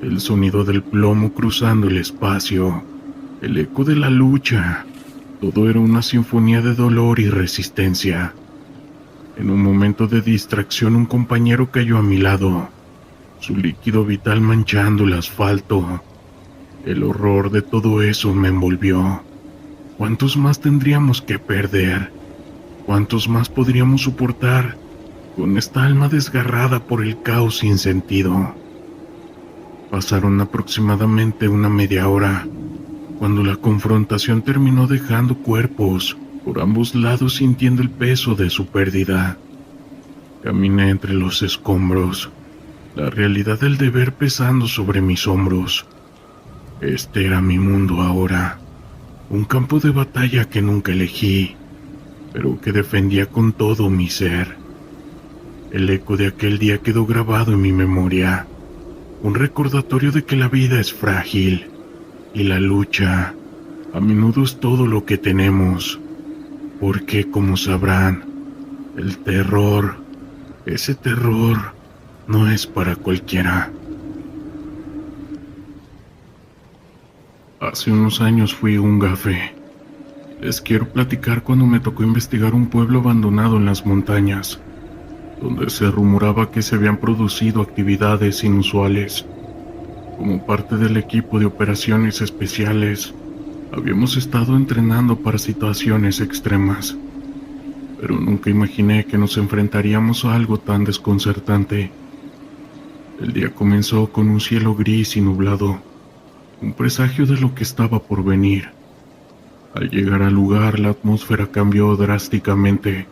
El sonido del plomo cruzando el espacio, el eco de la lucha, todo era una sinfonía de dolor y resistencia. En un momento de distracción, un compañero cayó a mi lado, su líquido vital manchando el asfalto. El horror de todo eso me envolvió. ¿Cuántos más tendríamos que perder? ¿Cuántos más podríamos soportar con esta alma desgarrada por el caos sin sentido? Pasaron aproximadamente una media hora, cuando la confrontación terminó dejando cuerpos por ambos lados sintiendo el peso de su pérdida. Caminé entre los escombros, la realidad del deber pesando sobre mis hombros. Este era mi mundo ahora, un campo de batalla que nunca elegí, pero que defendía con todo mi ser. El eco de aquel día quedó grabado en mi memoria, un recordatorio de que la vida es frágil y la lucha a menudo es todo lo que tenemos, porque como sabrán, el terror, ese terror, no es para cualquiera. Hace unos años fui un gafe. Les quiero platicar cuando me tocó investigar un pueblo abandonado en las montañas, donde se rumoraba que se habían producido actividades inusuales. Como parte del equipo de operaciones especiales, habíamos estado entrenando para situaciones extremas, pero nunca imaginé que nos enfrentaríamos a algo tan desconcertante. El día comenzó con un cielo gris y nublado, un presagio de lo que estaba por venir. Al llegar al lugar, la atmósfera cambió drásticamente.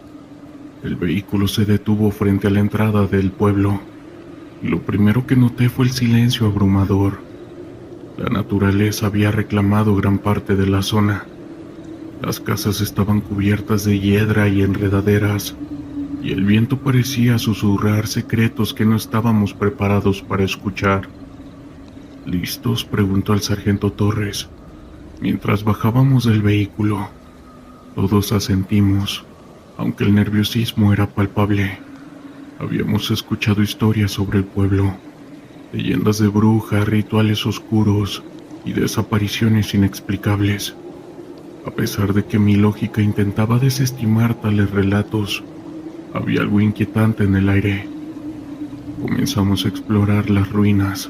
El vehículo se detuvo frente a la entrada del pueblo. y lo primero que noté fue el silencio abrumador. La naturaleza había reclamado gran parte de la zona. Las casas estaban cubiertas de hiedra y enredaderas, y el viento parecía susurrar secretos que no estábamos preparados para escuchar. ¿Listos?, preguntó el sargento Torres, mientras bajábamos del vehículo. Todos asentimos, aunque el nerviosismo era palpable. Habíamos escuchado historias sobre el pueblo, leyendas de brujas, rituales oscuros y desapariciones inexplicables. A pesar de que mi lógica intentaba desestimar tales relatos, había algo inquietante en el aire. Comenzamos a explorar las ruinas,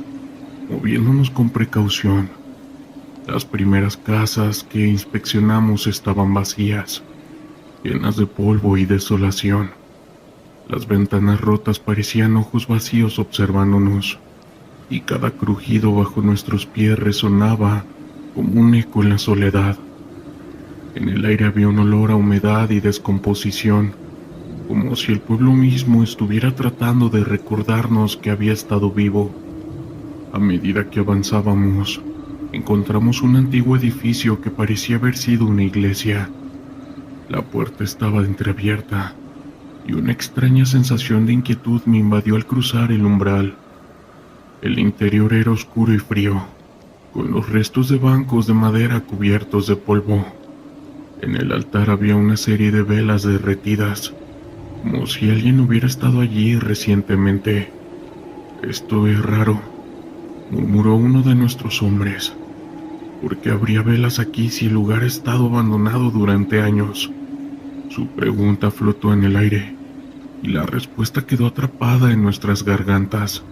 moviéndonos con precaución. Las primeras casas que inspeccionamos estaban vacías, llenas de polvo y desolación. Las ventanas rotas parecían ojos vacíos observándonos, y cada crujido bajo nuestros pies resonaba como un eco en la soledad. En el aire había un olor a humedad y descomposición, como si el pueblo mismo estuviera tratando de recordarnos que había estado vivo. A medida que avanzábamos, encontramos un antiguo edificio que parecía haber sido una iglesia. La puerta estaba entreabierta, y una extraña sensación de inquietud me invadió al cruzar el umbral. El interior era oscuro y frío, con los restos de bancos de madera cubiertos de polvo. En el altar había una serie de velas derretidas, como si alguien hubiera estado allí recientemente. «Esto es raro», murmuró uno de nuestros hombres. «¿Por qué habría velas aquí si el lugar ha estado abandonado durante años?». Su pregunta flotó en el aire, y la respuesta quedó atrapada en nuestras gargantas.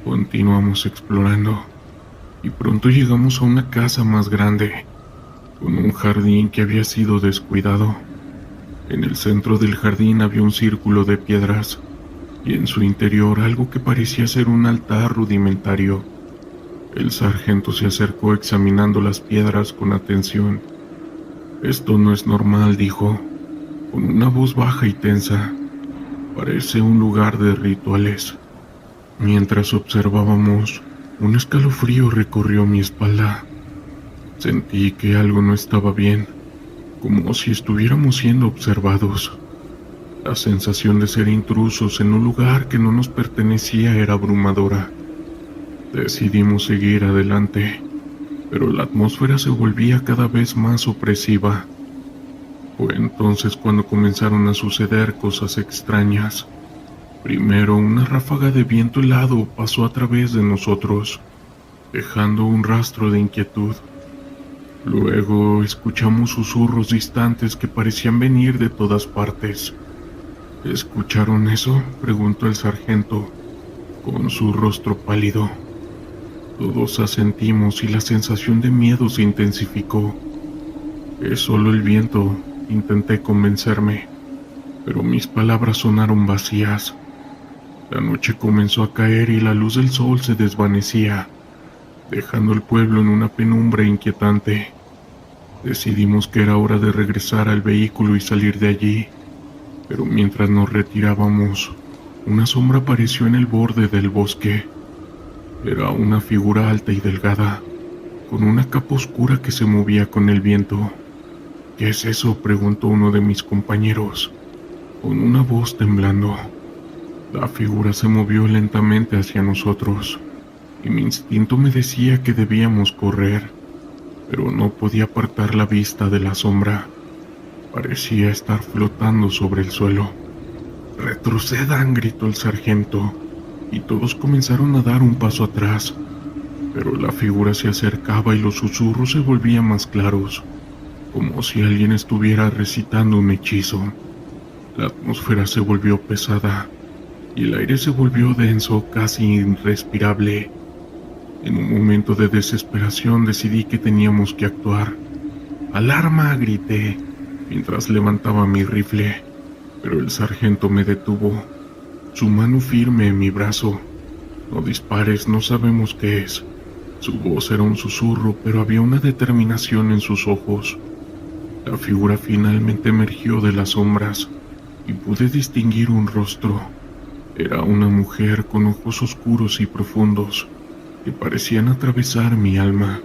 Continuamos explorando, y pronto llegamos a una casa más grande, con un jardín que había sido descuidado. En el centro del jardín había un círculo de piedras, y en su interior algo que parecía ser un altar rudimentario. El sargento se acercó examinando las piedras con atención. «Esto no es normal», dijo, con una voz baja y tensa. «Parece un lugar de rituales». Mientras observábamos, un escalofrío recorrió mi espalda. Sentí que algo no estaba bien, como si estuviéramos siendo observados. La sensación de ser intrusos en un lugar que no nos pertenecía era abrumadora. Decidimos seguir adelante, pero la atmósfera se volvía cada vez más opresiva. Fue entonces cuando comenzaron a suceder cosas extrañas. Primero, una ráfaga de viento helado pasó a través de nosotros, dejando un rastro de inquietud. Luego escuchamos susurros distantes que parecían venir de todas partes. «¿Escucharon eso?», preguntó el sargento, con su rostro pálido. Todos asentimos y la sensación de miedo se intensificó. «Es solo el viento», intenté convencerme, pero mis palabras sonaron vacías. La noche comenzó a caer y la luz del sol se desvanecía, dejando el pueblo en una penumbra inquietante. Decidimos que era hora de regresar al vehículo y salir de allí, pero mientras nos retirábamos, una sombra apareció en el borde del bosque. Era una figura alta y delgada, con una capa oscura que se movía con el viento. «¿Qué es eso?», preguntó uno de mis compañeros, con una voz temblando. La figura se movió lentamente hacia nosotros, y mi instinto me decía que debíamos correr, pero no podía apartar la vista de la sombra. Parecía estar flotando sobre el suelo. «¡Retrocedan!», gritó el sargento, y todos comenzaron a dar un paso atrás, pero la figura se acercaba y los susurros se volvían más claros, como si alguien estuviera recitando un hechizo. La atmósfera se volvió pesada, y el aire se volvió denso, casi irrespirable. En un momento de desesperación decidí que teníamos que actuar. «¡Alarma!», grité, mientras levantaba mi rifle, pero el sargento me detuvo, su mano firme en mi brazo. «No dispares, no sabemos qué es». Su voz era un susurro, pero había una determinación en sus ojos. La figura finalmente emergió de las sombras, y pude distinguir un rostro. Era una mujer con ojos oscuros y profundos que parecían atravesar mi alma.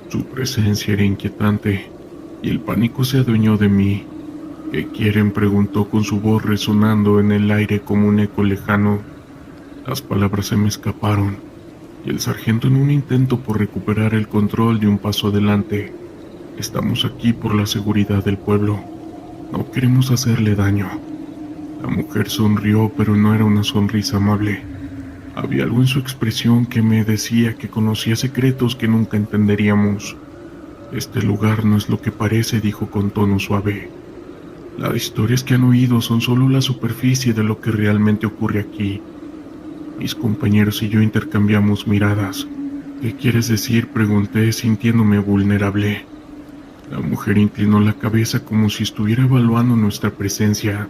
Su presencia era inquietante y el pánico se adueñó de mí. ¿Qué quieren?, preguntó con su voz resonando en el aire como un eco lejano. Las palabras se me escaparon y el sargento, en un intento por recuperar el control, dio un paso adelante. Estamos aquí por la seguridad del pueblo. No queremos hacerle daño. La mujer sonrió, pero no era una sonrisa amable. Había algo en su expresión que me decía que conocía secretos que nunca entenderíamos. Este lugar no es lo que parece, dijo con tono suave. Las historias que han oído son solo la superficie de lo que realmente ocurre aquí. Mis compañeros y yo intercambiamos miradas. ¿Qué quieres decir?, pregunté, sintiéndome vulnerable. La mujer inclinó la cabeza como si estuviera evaluando nuestra presencia.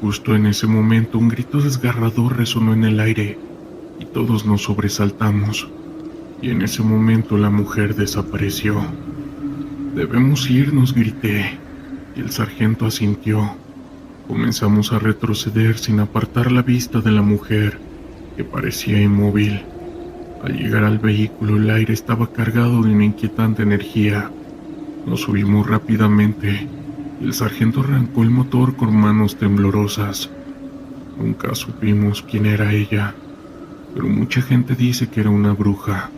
Justo en ese momento, un grito desgarrador resonó en el aire y todos nos sobresaltamos. Y en ese momento la mujer desapareció. «Debemos irnos», grité, y el sargento asintió. Comenzamos a retroceder sin apartar la vista de la mujer, que parecía inmóvil. Al llegar al vehículo, el aire estaba cargado de una inquietante energía. Nos subimos rápidamente y el sargento arrancó el motor con manos temblorosas. Nunca supimos quién era ella, pero mucha gente dice que era una bruja.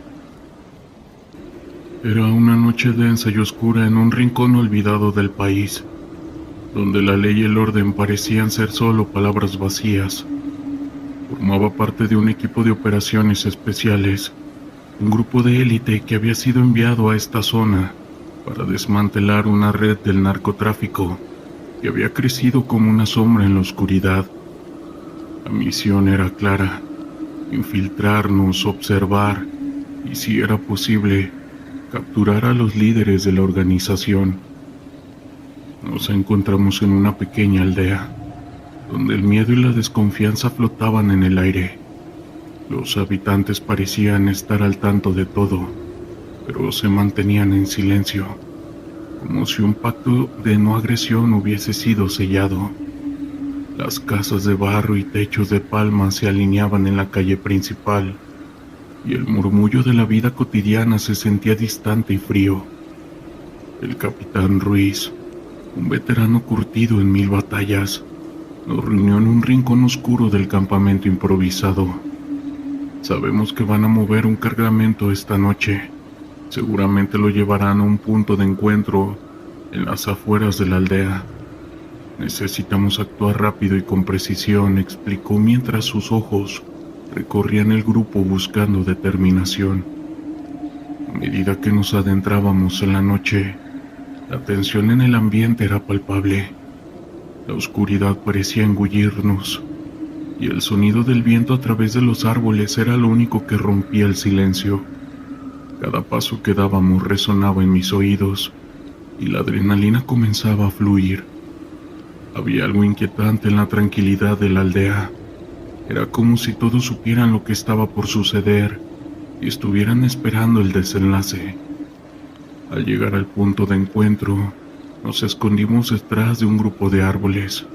Era una noche densa y oscura en un rincón olvidado del país, donde la ley y el orden parecían ser solo palabras vacías. Formaba parte de un equipo de operaciones especiales, un grupo de élite que había sido enviado a esta zona para desmantelar una red del narcotráfico que había crecido como una sombra en la oscuridad. La misión era clara: infiltrarnos, observar y, si era posible, capturar a los líderes de la organización. Nos encontramos en una pequeña aldea, donde el miedo y la desconfianza flotaban en el aire. Los habitantes parecían estar al tanto de todo, pero se mantenían en silencio, como si un pacto de no agresión hubiese sido sellado. Las casas de barro y techos de palma se alineaban en la calle principal, y el murmullo de la vida cotidiana se sentía distante y frío. El capitán Ruiz, un veterano curtido en 1000 batallas, nos reunió en un rincón oscuro del campamento improvisado. «Sabemos que van a mover un cargamento esta noche. Seguramente lo llevarán a un punto de encuentro en las afueras de la aldea. Necesitamos actuar rápido y con precisión», explicó mientras sus ojos recorrían el grupo buscando determinación. A medida que nos adentrábamos en la noche, la tensión en el ambiente era palpable. La oscuridad parecía engullirnos, y el sonido del viento a través de los árboles era lo único que rompía el silencio. Cada paso que dábamos resonaba en mis oídos, y la adrenalina comenzaba a fluir. Había algo inquietante en la tranquilidad de la aldea. Era como si todos supieran lo que estaba por suceder y estuvieran esperando el desenlace. Al llegar al punto de encuentro, nos escondimos detrás de un grupo de árboles.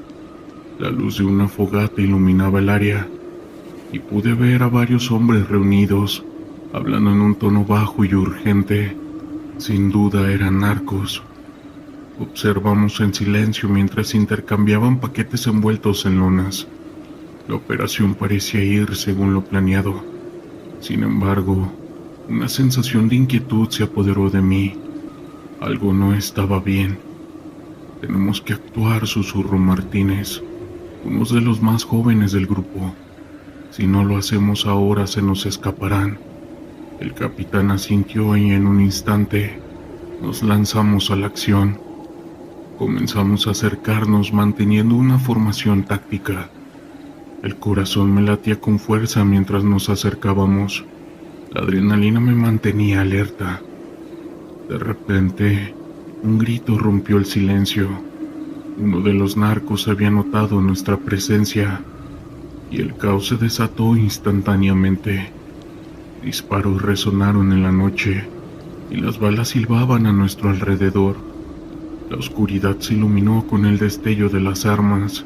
La luz de una fogata iluminaba el área y pude ver a varios hombres reunidos, hablando en un tono bajo y urgente. Sin duda eran narcos. Observamos en silencio mientras intercambiaban paquetes envueltos en lonas. La operación parecía ir según lo planeado. Sin embargo, una sensación de inquietud se apoderó de mí. Algo no estaba bien. «Tenemos que actuar», susurró Martínez, uno de los más jóvenes del grupo. «Si no lo hacemos ahora, se nos escaparán». El capitán asintió y en un instante nos lanzamos a la acción. Comenzamos a acercarnos manteniendo una formación táctica. El corazón me latía con fuerza mientras nos acercábamos. La adrenalina me mantenía alerta. De repente, un grito rompió el silencio. Uno de los narcos había notado nuestra presencia y el caos se desató instantáneamente. Disparos resonaron en la noche y las balas silbaban a nuestro alrededor. La oscuridad se iluminó con el destello de las armas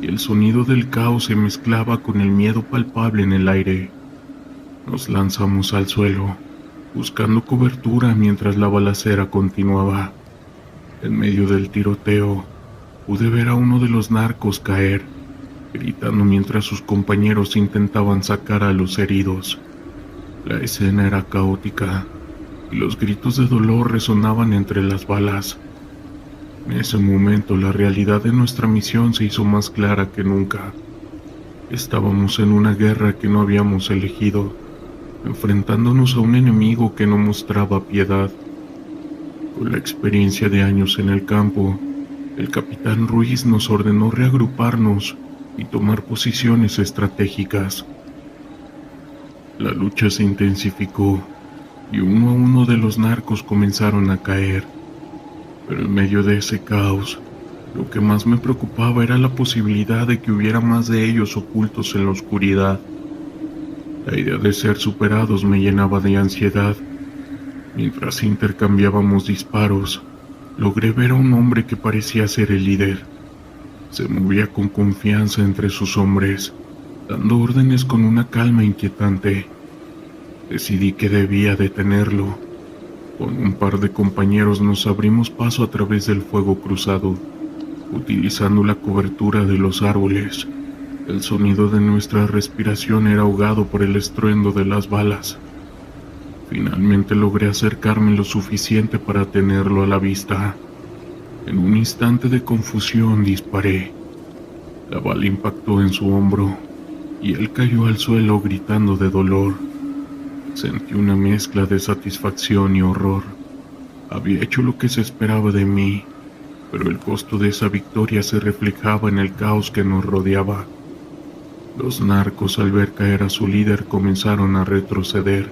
y el sonido del caos se mezclaba con el miedo palpable en el aire. Nos lanzamos al suelo, buscando cobertura mientras la balacera continuaba. En medio del tiroteo, pude ver a uno de los narcos caer, gritando mientras sus compañeros intentaban sacar a los heridos. La escena era caótica, y los gritos de dolor resonaban entre las balas. En ese momento la realidad de nuestra misión se hizo más clara que nunca. Estábamos en una guerra que no habíamos elegido, enfrentándonos a un enemigo que no mostraba piedad. Con la experiencia de años en el campo, el capitán Ruiz nos ordenó reagruparnos y tomar posiciones estratégicas. La lucha se intensificó y uno a uno de los narcos comenzaron a caer. Pero en medio de ese caos, lo que más me preocupaba era la posibilidad de que hubiera más de ellos ocultos en la oscuridad. La idea de ser superados me llenaba de ansiedad. Mientras intercambiábamos disparos, logré ver a un hombre que parecía ser el líder. Se movía con confianza entre sus hombres, dando órdenes con una calma inquietante. Decidí que debía detenerlo. Con un par de compañeros nos abrimos paso a través del fuego cruzado, utilizando la cobertura de los árboles. El sonido de nuestra respiración era ahogado por el estruendo de las balas. Finalmente logré acercarme lo suficiente para tenerlo a la vista. En un instante de confusión disparé. La bala impactó en su hombro y él cayó al suelo gritando de dolor. Sentí una mezcla de satisfacción y horror. Había hecho lo que se esperaba de mí, pero el costo de esa victoria se reflejaba en el caos que nos rodeaba. Los narcos, al ver caer a su líder, comenzaron a retroceder,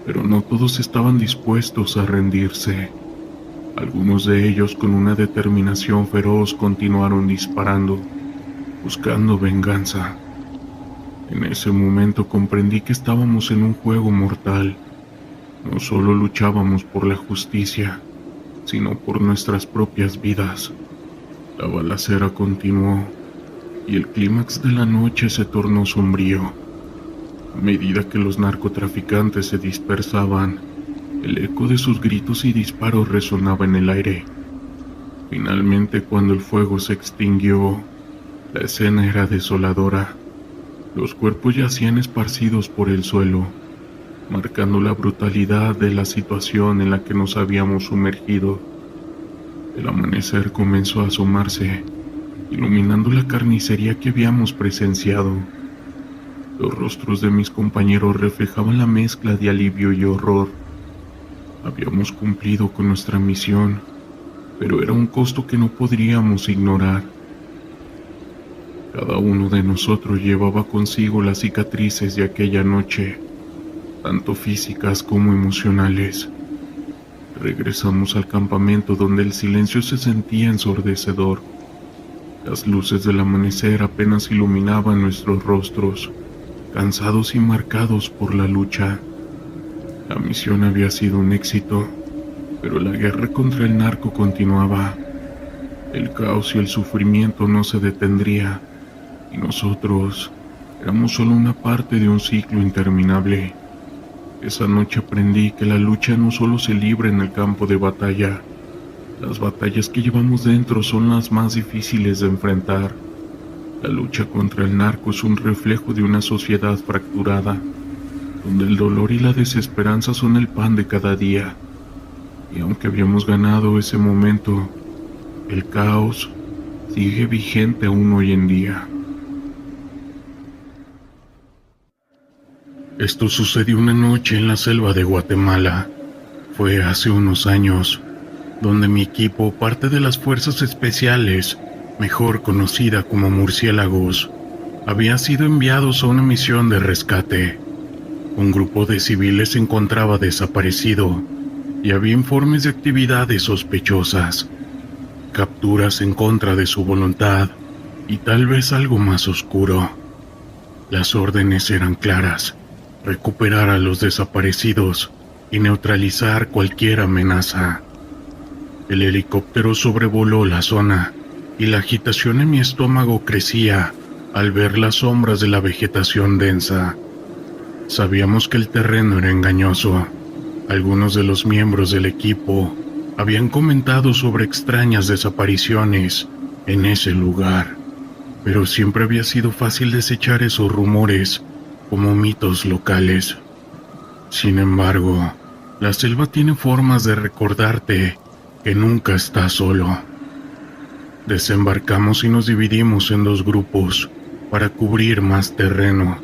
pero no todos estaban dispuestos a rendirse. Algunos de ellos, con una determinación feroz, continuaron disparando, buscando venganza. En ese momento comprendí que estábamos en un juego mortal. No solo luchábamos por la justicia, sino por nuestras propias vidas. La balacera continuó, y el clímax de la noche se tornó sombrío. A medida que los narcotraficantes se dispersaban, el eco de sus gritos y disparos resonaba en el aire. Finalmente, cuando el fuego se extinguió, la escena era desoladora. Los cuerpos yacían esparcidos por el suelo, marcando la brutalidad de la situación en la que nos habíamos sumergido. El amanecer comenzó a asomarse, iluminando la carnicería que habíamos presenciado. Los rostros de mis compañeros reflejaban la mezcla de alivio y horror. Habíamos cumplido con nuestra misión, pero era un costo que no podríamos ignorar. Cada uno de nosotros llevaba consigo las cicatrices de aquella noche, tanto físicas como emocionales. Regresamos al campamento donde el silencio se sentía ensordecedor. Las luces del amanecer apenas iluminaban nuestros rostros, cansados y marcados por la lucha. La misión había sido un éxito, pero la guerra contra el narco continuaba. El caos y el sufrimiento no se detendría, y nosotros éramos solo una parte de un ciclo interminable. Esa noche aprendí que la lucha no solo se libra en el campo de batalla. Las batallas que llevamos dentro son las más difíciles de enfrentar. La lucha contra el narco es un reflejo de una sociedad fracturada, donde el dolor y la desesperanza son el pan de cada día. Y aunque habíamos ganado ese momento, el caos sigue vigente aún hoy en día. Esto sucedió una noche en la selva de Guatemala. Fue hace unos años, donde mi equipo, parte de las fuerzas especiales, mejor conocida como murciélagos, había sido enviados a una misión de rescate. Un grupo de civiles se encontraba desaparecido y había informes de actividades sospechosas, capturas en contra de su voluntad y tal vez algo más oscuro. Las órdenes eran claras: recuperar a los desaparecidos y neutralizar cualquier amenaza. El helicóptero sobrevoló la zona y la agitación en mi estómago crecía al ver las sombras de la vegetación densa. Sabíamos que el terreno era engañoso. Algunos de los miembros del equipo habían comentado sobre extrañas desapariciones en ese lugar, pero siempre había sido fácil desechar esos rumores como mitos locales. Sin embargo, la selva tiene formas de recordarte que nunca estás solo. Desembarcamos y nos dividimos en dos grupos para cubrir más terreno.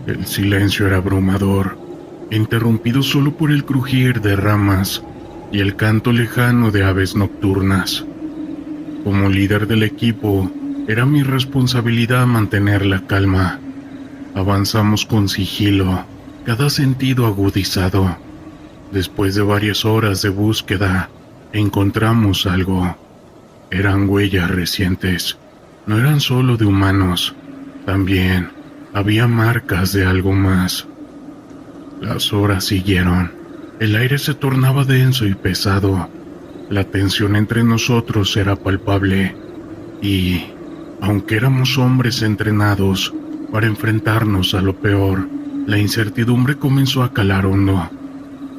El silencio era abrumador, interrumpido solo por el crujir de ramas y el canto lejano de aves nocturnas. Como líder del equipo, era mi responsabilidad mantener la calma. Avanzamos con sigilo, cada sentido agudizado. Después de varias horas de búsqueda, encontramos algo. Eran huellas recientes. No eran solo de humanos, también había marcas de algo más. Las horas siguieron. El aire se tornaba denso y pesado. La tensión entre nosotros era palpable. Y, aunque éramos hombres entrenados para enfrentarnos a lo peor, la incertidumbre comenzó a calar hondo.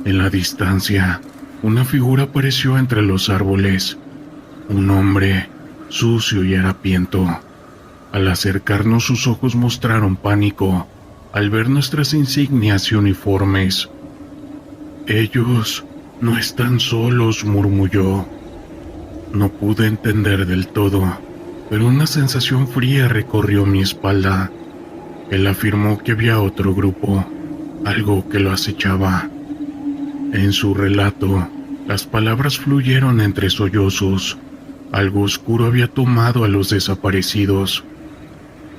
En la distancia, una figura apareció entre los árboles. Un hombre, sucio y harapiento. Al acercarnos, sus ojos mostraron pánico al ver nuestras insignias y uniformes. «Ellos no están solos», murmulló. No pude entender del todo, pero una sensación fría recorrió mi espalda. Él afirmó que había otro grupo, algo que lo acechaba. En su relato, las palabras fluyeron entre sollozos. Algo oscuro había tomado a los desaparecidos.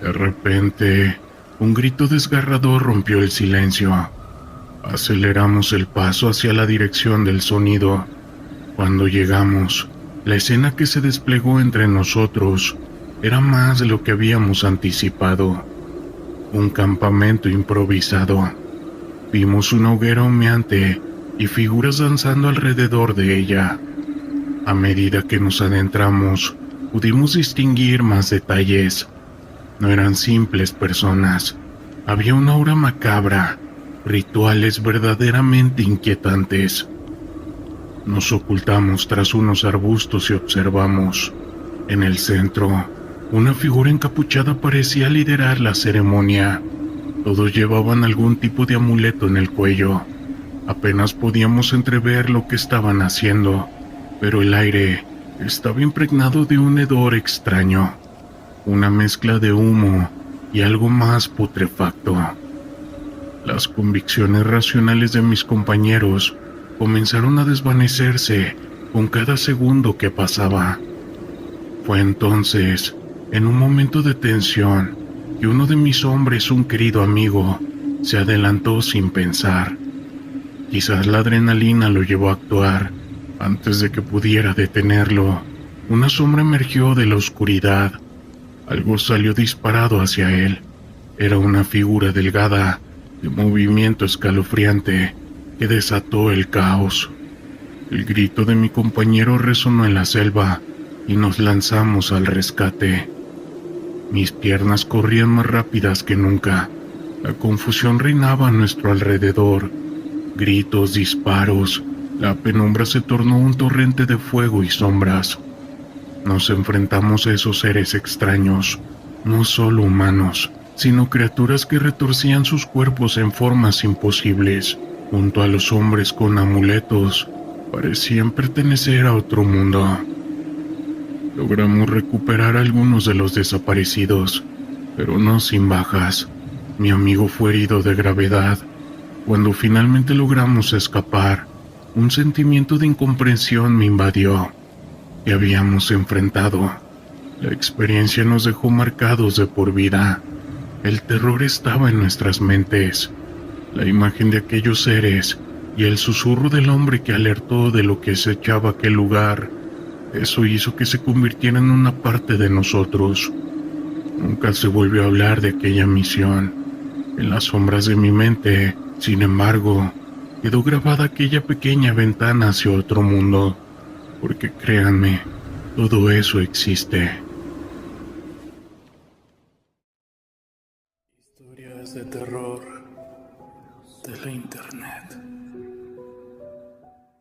De repente, un grito desgarrador rompió el silencio. Aceleramos el paso hacia la dirección del sonido. Cuando llegamos, la escena que se desplegó entre nosotros era más de lo que habíamos anticipado. Un campamento improvisado. Vimos una hoguera humeante y figuras danzando alrededor de ella. A medida que nos adentramos, pudimos distinguir más detalles. No eran simples personas. Había una aura macabra, rituales verdaderamente inquietantes. Nos ocultamos tras unos arbustos y observamos. En el centro, una figura encapuchada parecía liderar la ceremonia. Todos llevaban algún tipo de amuleto en el cuello. Apenas podíamos entrever lo que estaban haciendo, pero el aire estaba impregnado de un hedor extraño, una mezcla de humo y algo más putrefacto. Las convicciones racionales de mis compañeros comenzaron a desvanecerse con cada segundo que pasaba. Fue entonces, en un momento de tensión, que uno de mis hombres, un querido amigo, se adelantó sin pensar. Quizás la adrenalina lo llevó a actuar. Antes de que pudiera detenerlo, una sombra emergió de la oscuridad. Algo salió disparado hacia él. Era una figura delgada, de movimiento escalofriante, que desató el caos. El grito de mi compañero resonó en la selva y nos lanzamos al rescate. Mis piernas corrían más rápidas que nunca. La confusión reinaba a nuestro alrededor. Gritos, disparos. La penumbra se tornó un torrente de fuego y sombras. Nos enfrentamos a esos seres extraños, no solo humanos, sino criaturas que retorcían sus cuerpos en formas imposibles. Junto a los hombres con amuletos, parecían pertenecer a otro mundo. Logramos recuperar a algunos de los desaparecidos, pero no sin bajas. Mi amigo fue herido de gravedad. Cuando finalmente logramos escapar, un sentimiento de incomprensión me invadió. ¿Qué habíamos enfrentado? La experiencia nos dejó marcados de por vida. El terror estaba en nuestras mentes. La imagen de aquellos seres y el susurro del hombre que alertó de lo que se echaba aquel lugar, eso hizo que se convirtiera en una parte de nosotros. Nunca se volvió a hablar de aquella misión. En las sombras de mi mente, sin embargo, quedó grabada aquella pequeña ventana hacia otro mundo, porque créanme, Todo eso existe. Historias de terror de la internet.